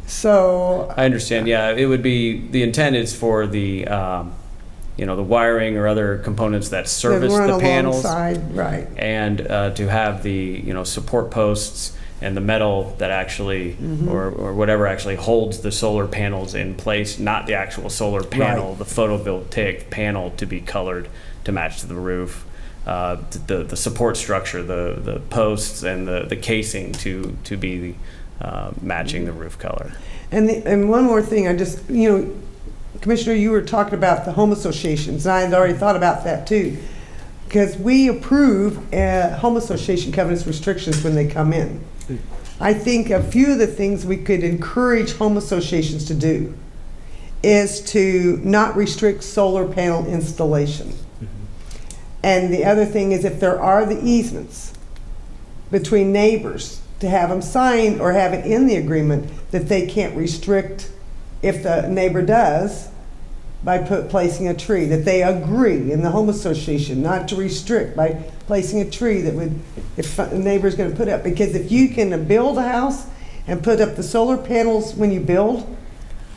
So, I understand. Yeah, it would be, the intent is for the, the wiring or other components that they service run the panels. alongside, right. And to have the, support posts and the metal that actually, Mm-hmm. or whatever actually holds the solar panels in place, not the actual solar panel, Right. the photovoltaic panel to be colored to match to the roof. The support structure, the posts and the casing to be matching the roof color. And one more thing, Commissioner, you were talking about the home associations, and I had already thought about that too. Because we approve home association covenants restrictions when they come in. I think a few of the things we could encourage home associations to do is to not restrict solar panel installation. And the other thing is if there are the easements between neighbors, to have them sign or have it in the agreement that they can't restrict if the neighbor does by placing a tree, that they agree in the home association not to restrict by placing a tree that would, if a neighbor's gonna put up, because if you can build a house and put up the solar panels when you build,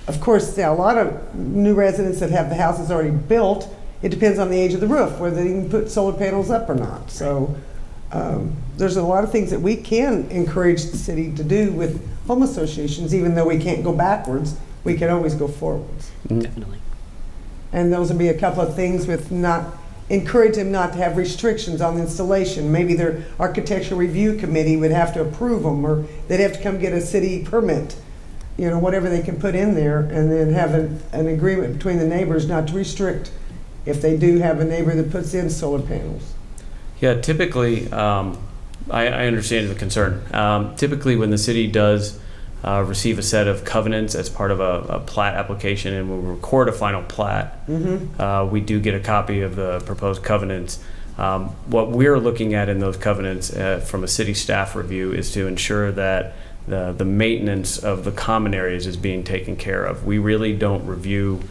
of course, there are a lot of new residents that have the houses already built. It depends on the age of the roof, whether they can put solar panels up or not. So there's a lot of things that we can encourage the city to do with home associations, even though we can't go backwards, we can always go forwards. Definitely. And those would be a couple of things with encourage them not to have restrictions on the installation. Maybe their architectural review committee would have to approve them, or they'd have to come get a city permit, whatever they can put in there, and then have an agreement between the neighbors not to restrict if they do have a neighbor that puts in solar panels. Yeah, typically, I understand the concern. Typically, when the city does receive a set of covenants as part of a plat application and we record a final plat, we do get a copy of the proposed covenants. What we're looking at in those covenants from a city staff review is to ensure that the maintenance of the common areas is being taken care of. We really don't review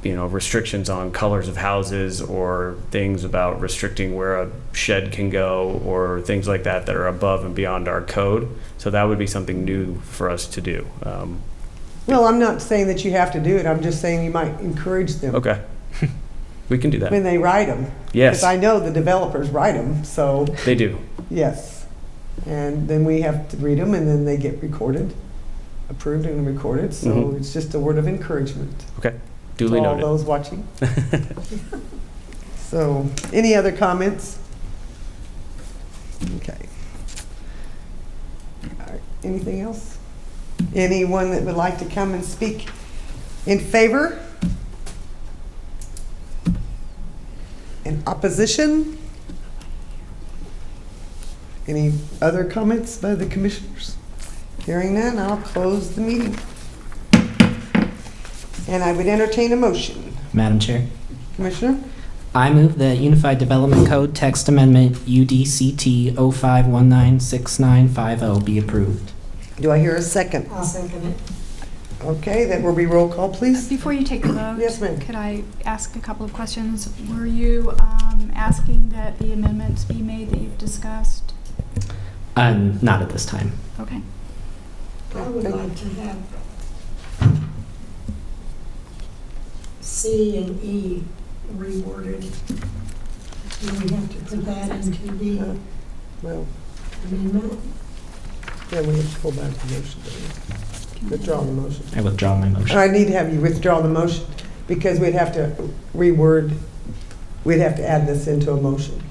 restrictions on colors of houses or things about restricting where a shed can go or things like that are above and beyond our code. So that would be something new for us to do. Well, I'm not saying that you have to do it. I'm just saying you might encourage them Okay. We can do that. when they write them. Yes. Because I know the developers write them, so They do. yes. And then we have to read them, and then they get recorded, approved and recorded. So Mhm. it's just a word of encouragement Okay. Duly to all noted. those watching. So, any other comments? Okay. All right. Anything else? Anyone that would like to come and speak in favor? In opposition? Any other comments by the commissioners? Hearing none, I'll close the meeting. And I would entertain a motion. Madam Chair, Commissioner? I move that Unified Development Code Text Amendment UDCT 05196950 be approved. Do I hear a second? I'll second it. Okay, that will be roll call, please. Before you take the vote, Yes, ma'am. could I ask a couple of questions? Were you asking that the amendments be made that you've discussed? Not at this time. Okay. I would like to have C and E reworded. Do we have to put that into the Well, amendment? yeah, we have to pull back the motion. don't we? Withdraw the motion. I withdraw my motion. I need to have you withdraw the motion because we'd have to reword, we'd have to add this into a motion.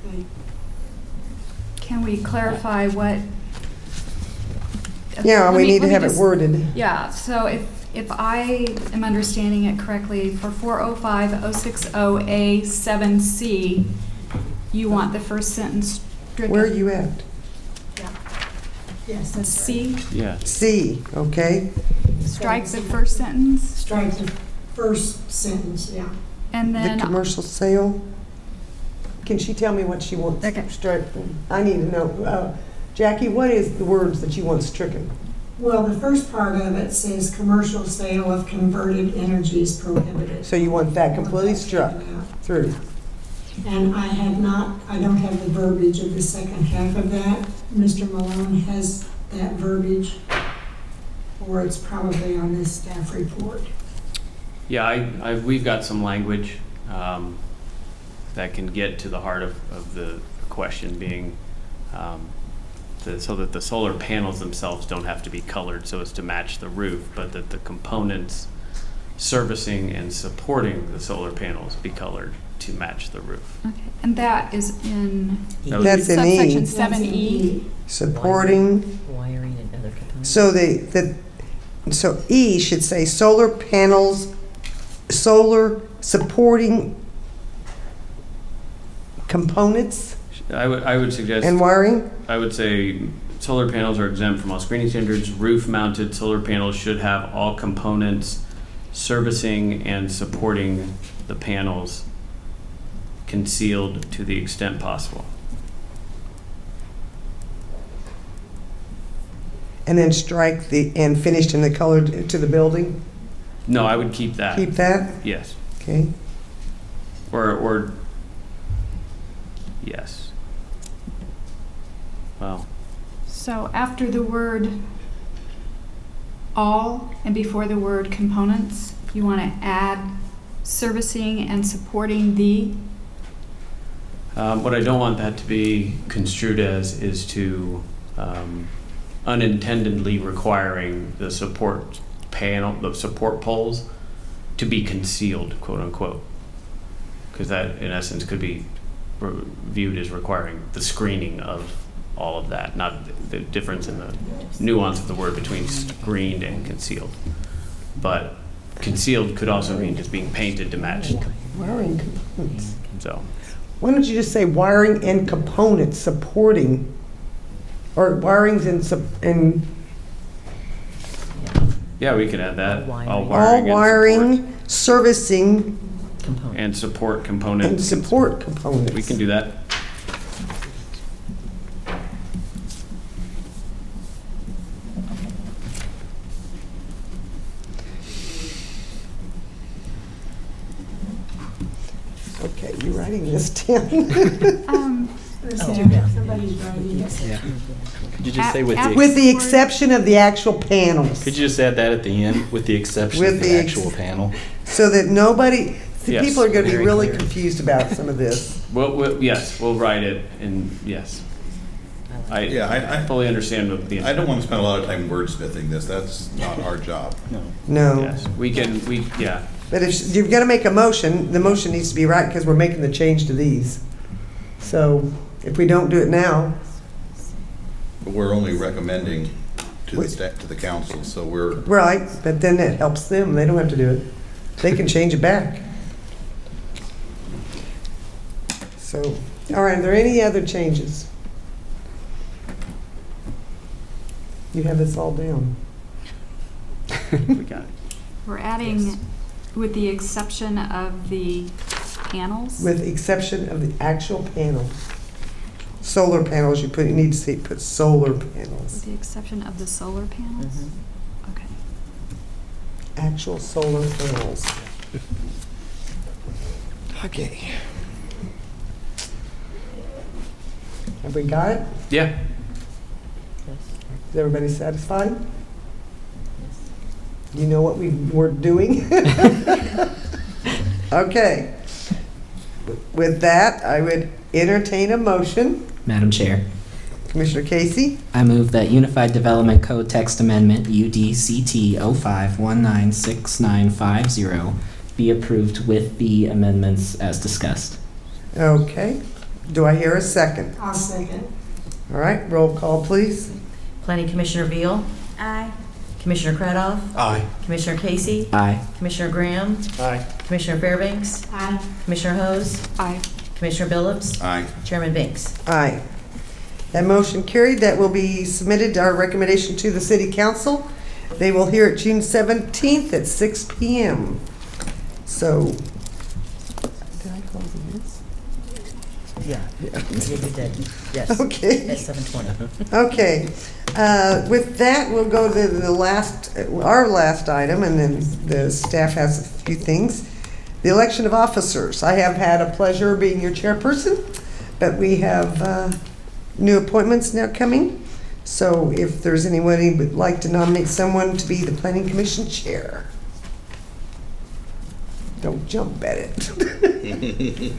Okay. Can we clarify what? Yeah, Let we me- need to let me have it just- worded. Yeah, so if I am understanding it correctly, for 405-060A7C, you want the first sentence stricken? Where are you at? Yes, The that's C, Yeah. C, okay? strike the first sentence, Strike the first sentence, yeah. and The then, commercial sale. Can she tell me what she wants Okay. stricken? I need to know. Jackie, what is the words that you want stricken? Well, the first part of it says commercial sale of converted energy is prohibited. So you want that completely struck through? And I don't have the verbiage of the second half of that. Mr. Mallon has that verbiage, or it's probably on his staff report. Yeah, we've got some language that can get to the heart of the question being, so that the solar panels themselves don't have to be colored so as to match the roof, but that the components servicing and supporting the solar panels be colored to match the roof. okay, and that is in That's in subsection E. 7E. Supporting, Wiring and other components. so E should say solar panels, solar supporting components I would suggest, and wiring? I would say solar panels are exempt from all screening standards. Roof-mounted solar panels should have all components servicing and supporting the panels concealed to the extent possible. And then strike the, and finished in the color to the building? No, I would keep that. Keep that? Yes. Okay. Or yes. Well, So after the word all and before the word components, you want to add servicing and supporting the? what I don't want that to be construed as is to unintendedly requiring the support panel, the support poles to be concealed, quote unquote. Because that, in essence, could be viewed as requiring the screening of all of that, not the difference in the nuance of the word between screened and concealed. But concealed could also mean just being painted to match. Wiring components. So, Why don't you just say wiring and components supporting, or wirings and yeah, we could add that. All all and wiring, servicing, Component. and support and components. support components. We can do that. Okay, you writing this down? Somebody's writing it. Yeah. Could you just say with At- the, With the exception of the actual panels. could you just add that at the end, with the exception With of the the ex- actual panel? So that nobody, see, Yes. people are gonna be Very really clear. confused about some of this. Well, yes, we'll write it, and yes. I fully understand what the. I don't want to spend a lot of time wordsmithing this. That's not our job. No. No. Yes, yeah. But if you're gonna make a motion, the motion needs to be right because we're making the change to these. So if we don't do it now, But we're only recommending to the council, so we're, right, but then it helps them. They don't have to do it. They can change it back. So, all right, are there any other changes? You have this all down. We got it. We're adding, with the exception of the panels. With the exception of the actual panel. Solar panels, you need to put solar With panels. the exception of the solar panels? Okay. Actual solar panels. Okay. Have we got it? Yeah. Is everybody satisfied? You know what we were doing? Okay. With that, I would entertain a motion. Madam Chair, Commissioner Casey, I move that Unified Development Code Text Amendment UDCT 05196950 be approved with the amendments as discussed. okay. Do I hear a second? I'll second. All right, roll call, please. Planning Commissioner Veal, Aye. Commissioner Cradoff, Aye. Commissioner Casey, Aye. Commissioner Graham, Aye. Commissioner Fairbanks, Aye. Commissioner Hose, Aye. Commissioner Billups, Aye. Chairman Banks. Aye. That motion carried. That will be submitted, our recommendation to the City Council. They will hear it June 17th at 6 p.m. So, did I close this? Yeah, you did, yes. Okay. At 7:20. Okay. With that, we'll go to our last item, and then the staff has a few things. The election of officers. I have had a pleasure being your chairperson, but we have new appointments now coming. So if there's anybody who would like to nominate someone to be the Planning Commission chair. Don't jump at it.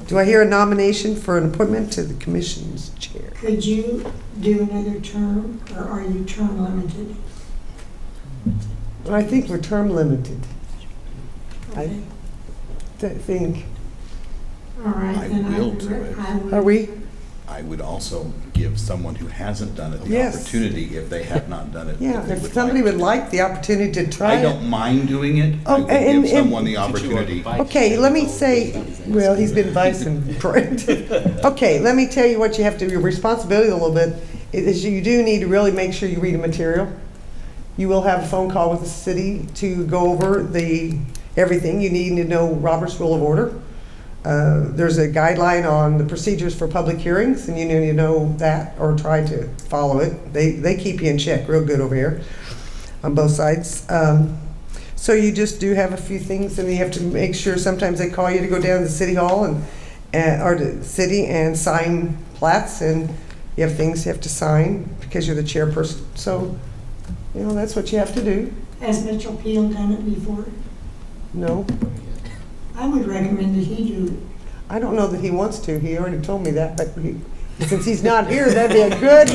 Do I hear a nomination for an appointment to the commission's chair? Could you do another term, or are you term limited? I think we're term limited. Okay. I think. All right, I then will do it. I would. Are we? I would also give someone who hasn't done it the Yes. opportunity if they have not done it. Yeah, they if would somebody like would to. like the opportunity to try I it. don't mind doing it. I Oh, would and- give someone the opportunity. Okay, let me say, well, he's been bison. Okay, let me tell you what you have to, your responsibility a little bit is you do need to really make sure you read the material. You will have a phone call with the city to go over everything. You need to know Robert's Rule of Order. There's a guideline on the procedures for public hearings, and you need to know that or try to follow it. They keep you in check real good over here on both sides. So you just do have a few things, and you have to make sure. Sometimes they call you to go down to the city hall or the city and sign plats, and you have things you have to sign because you're the chairperson. So, that's what you have to do. Has Mitchell Peel done it before? No, I would recommend that he do it. I don't know that he wants to. He already told me that, but since he's not here, that'd be a good.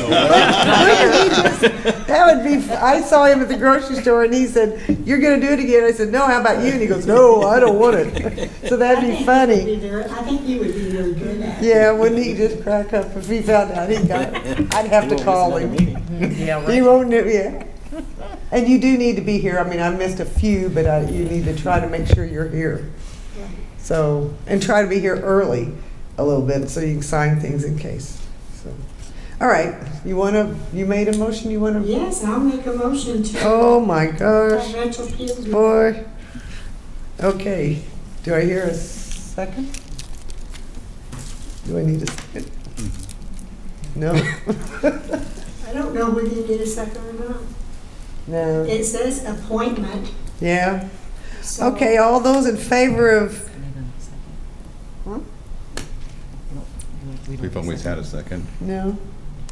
That would be. I saw him at the grocery store, and he said, "You're going to do it again." I said, "No. How about you?" And he goes, "No, I don't want it." So that'd be funny. I think he would be very good at it. Yeah, wouldn't he just crack up if he found out he got it? I'd have to call him. Yeah, He right. won't know. Yeah. And you do need to be here. I mean, I missed a few, but you need to try to make sure you're here. So, and try to be here early a little bit so you can sign things in case. So, all right, you made a motion, you want to? Yes, I'll make a motion to. Oh my gosh, Have Mitchell Peel do it. boy. Okay, do I hear a second? Do I need a second? No? I don't know whether you need a second or not. No. It says appointment, Yeah? so. Okay, all those in favor of, We've always had a second. no?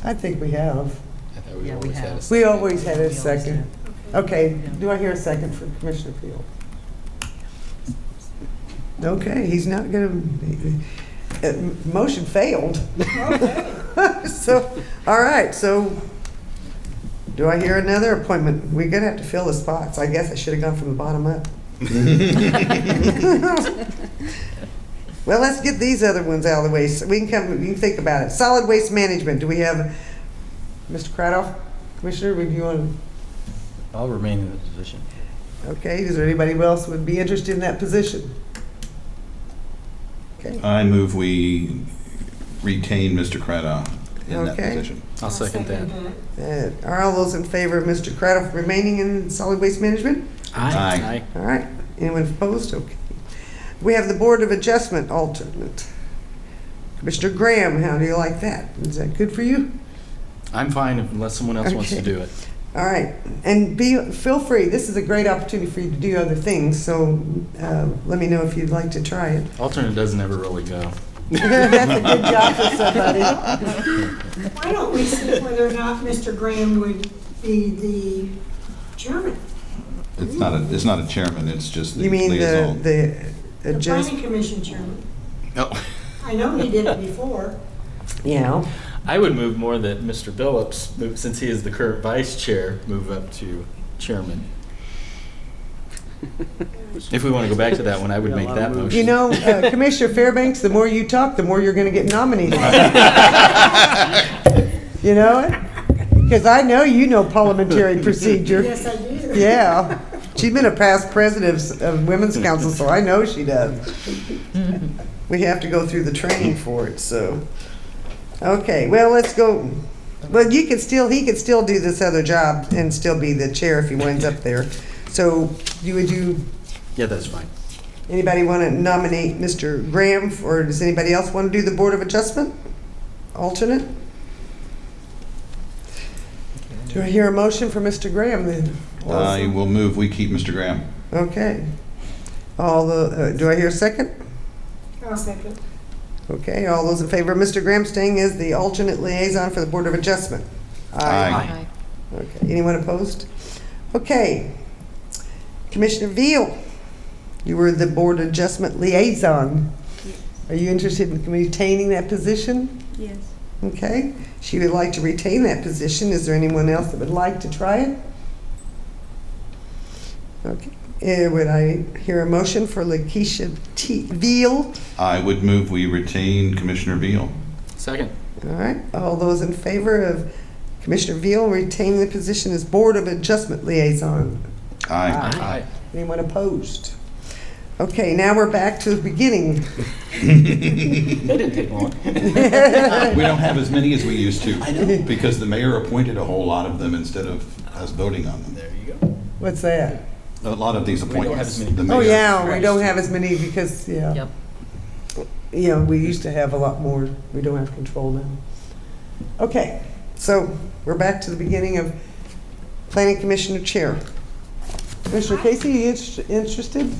I think we have. I thought we Yeah, we always had have. a We always had a We always second. Okay, do I hear a second for Commissioner Peel? Okay, he's not gonna, motion failed. So, all right, so do I hear another appointment? We're gonna have to fill the spots. I guess I should have gone from the bottom up. Well, let's get these other ones out of the way so we can think about it. Solid waste management, do we have Mr. Cradoff? Commissioner, would you want to? I'll remain in the position. Okay, is there anybody else who would be interested in that position? Okay, I move we retain Mr. Cradoff in that Okay. position. I'll second that. Are all those in favor of Mr. Craddock remaining in solid waste management? Aye. All right. Anyone opposed? Okay. We have the Board of Adjustment alternate. Commissioner Graham, how do you like that? Is that good for you? I'm fine unless someone else wants to Okay. do it. All right. And feel free. This is a great opportunity for you to do other things. So let me know if you'd like to try it. Alternate doesn't ever really go. That's a good job for somebody. Why don't we see whether or not Mr. Graham would be the chairman? It's not a chairman, it's just the You mean liaison. the The adjust? planning commission chairman. No. I know he did it before. Yeah. I would move more that Mr. Billups, since he is the current vice chair, move up to chairman. If we want to go back to that one, I would make that motion. You know, Commissioner Fairbanks, the more you talk, the more you're going to get nominated. You know it? Because I know you know parliamentary procedure. Yes, I do. Yeah. She's been a past president of Women's Council, so I know she does. We have to go through the training for it, so. Okay, well, let's go. But he could still do this other job and still be the chair if he winds up there. So would you, Yeah, that's fine. anybody want to nominate Mr. Graham, or does anybody else want to do the Board of Adjustment? Alternate? Do I hear a motion for Mr. Graham then? I will move, we keep Mr. Graham. Okay. Do I hear a second? I'll second. Okay, all those in favor of Mr. Graham staying as the alternate liaison for the Board of Adjustment? Aye. Okay, anyone opposed? Okay. Commissioner Veal, you were the Board Adjustment liaison. Are you interested in retaining that position? Yes. Okay, she would like to retain that position. Is there anyone else that would like to try it? Okay, would I hear a motion for Lakeisha Veal? I would move we retain Commissioner Veal. Second. All right, all those in favor of Commissioner Veal retaining the position as Board of Adjustment liaison? Aye. Aye. Anyone opposed? Okay, now we're back to the beginning. That didn't take long. We don't have as many as we used to. I know. Because the mayor appointed a whole lot of them instead of us voting on them. There you go. What's that? A lot of these We don't have appointments. as many. the Oh, mayor- yeah, we don't have as many because, yeah. Yep. You know, we used to have a lot more. We don't have control now. Okay, so we're back to the beginning of Planning Commissioner Chair. Commissioner Casey, you interested?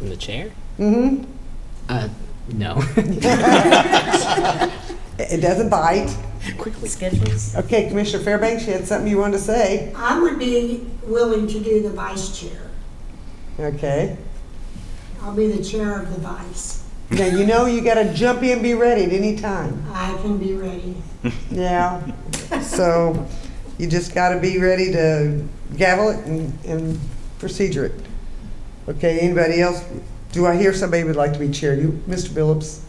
In the chair? Mm-hmm. No. It doesn't bite. Schedules? Okay, Commissioner Fairbanks, you had something you wanted to say? I would be willing to do the vice chair. Okay. I'll be the chair of the vice. Now, you know you got to jump in, be ready at any time. I can be ready. Yeah. So you just got to be ready to gavel it and procedure it. Okay, anybody else? Do I hear somebody would like to be chair? You, Mr. Billups?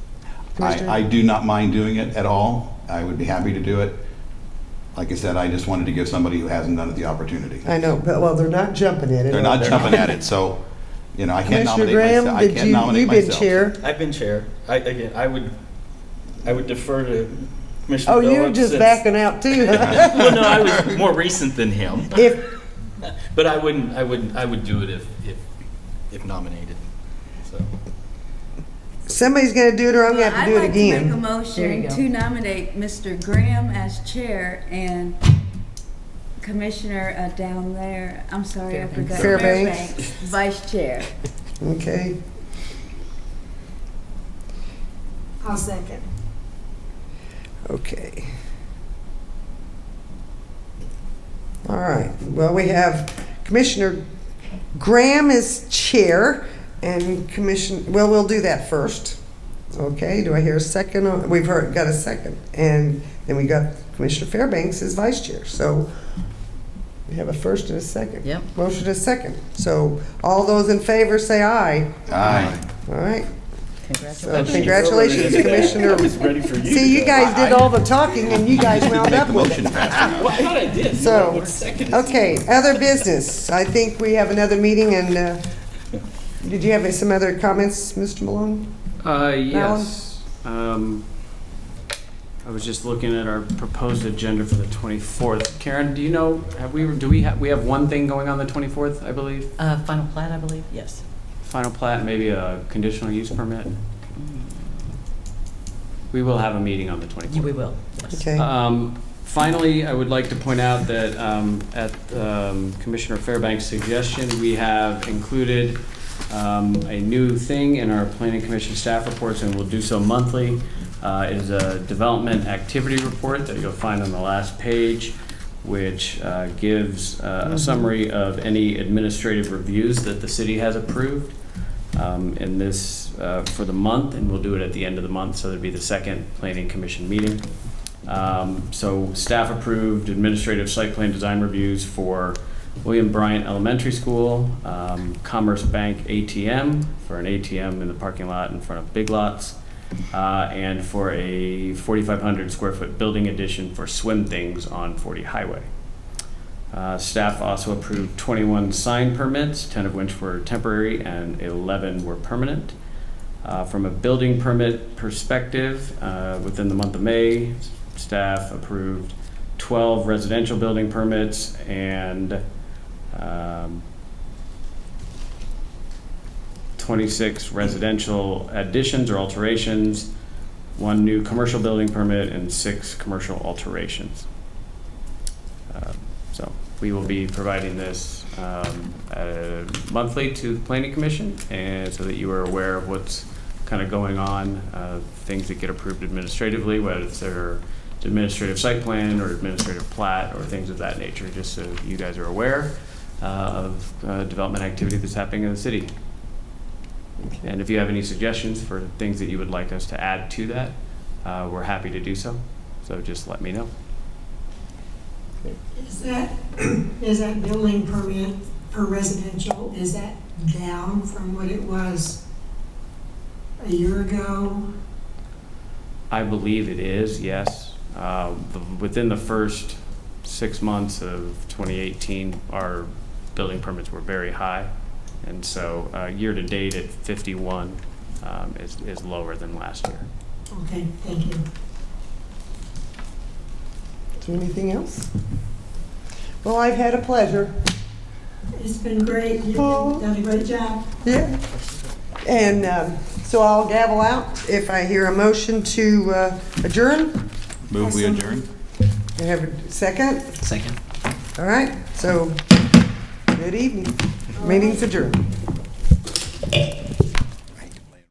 Commissioner? I do not mind doing it at all. I would be happy to do it. Like I said, I just wanted to give somebody who hasn't done it the opportunity. I know, but, well, they're not jumping at it. They're not jumping at it, so, you know, I can't Commissioner nominate Graham, myself. I did can't you, nominate you've been myself. chair. I've been chair. I would defer to Commissioner Oh, Billups. you're just since- backing out too. Well, no, I was more recent than him. If, But I would do it if nominated. So. somebody's gonna do it or I'm gonna have to do it I'd like to make a again. There motion you go. to nominate Mr. Graham as chair and Commissioner down there, I'm sorry, I forgot. Fairbanks. Vice chair. Okay, I'll second. okay. All right, well, we have Commissioner Graham is chair and we'll do that first. Okay, do I hear a second? We've got a second. And then we got Commissioner Fairbanks as vice chair. So we have a first and a second. Yep. Motion and a second. So all those in favor say aye. Aye. All right. So Congratulations. congratulations, Commissioner. I was ready for you. See, you guys did all the talking and you guys wound Make up the with motion it. fast enough. Well, I thought I did. So, What second? okay, other business. I think we have another meeting and, did you have some other comments, Mr. Malone? Yes. I was just looking at our proposed agenda for the 24th. Karen, do you know, we have one thing going on the 24th, I believe? Final plat, I believe, yes. Final plat, maybe a conditional use permit? We will have a meeting on the 24th. We will, yes. Okay. Finally, I would like to point out that at Commissioner Fairbanks' suggestion, we have included a new thing in our Planning Commission staff reports, and we'll do so monthly. It is a development activity report that you'll find on the last page, which gives a summary of any administrative reviews that the city has approved. In this for the month, and we'll do it at the end of the month, so it'll be the second Planning Commission meeting. So staff approved administrative site plan design reviews for William Bryant Elementary School, Commerce Bank ATM for an ATM in the parking lot in front of Big Lots, and for a 4,500 square foot building addition for Swim Things on 40 Highway. Staff also approved 21 sign permits, 10 of which were temporary and 11 were permanent. From a building permit perspective, within the month of May, staff approved 12 residential building permits and 26 residential additions or alterations, 1 new commercial building permit, and 6 commercial alterations. So we will be providing this monthly to the Planning Commission, and so that you are aware of what's kind of going on, things that get approved administratively, whether it's their administrative site plan or administrative plat or things of that nature, just so you guys are aware of development activity that's happening in the city. And if you have any suggestions for things that you would like us to add to that, we're happy to do so. So just let me know. Is that building permit for residential, is that down from what it was a year ago? I believe it is, yes. Within the first 6 months of 2018, our building permits were very high. And so year to date at 51 is lower than last year. Okay, thank you. Is there anything else? Well, I've had a pleasure. It's been great. You've done a great job. Yeah. And so I'll gavel out if I hear a motion to adjourn. Move we adjourn. You have a second? Second. All right, so good evening. Meeting's adjourned.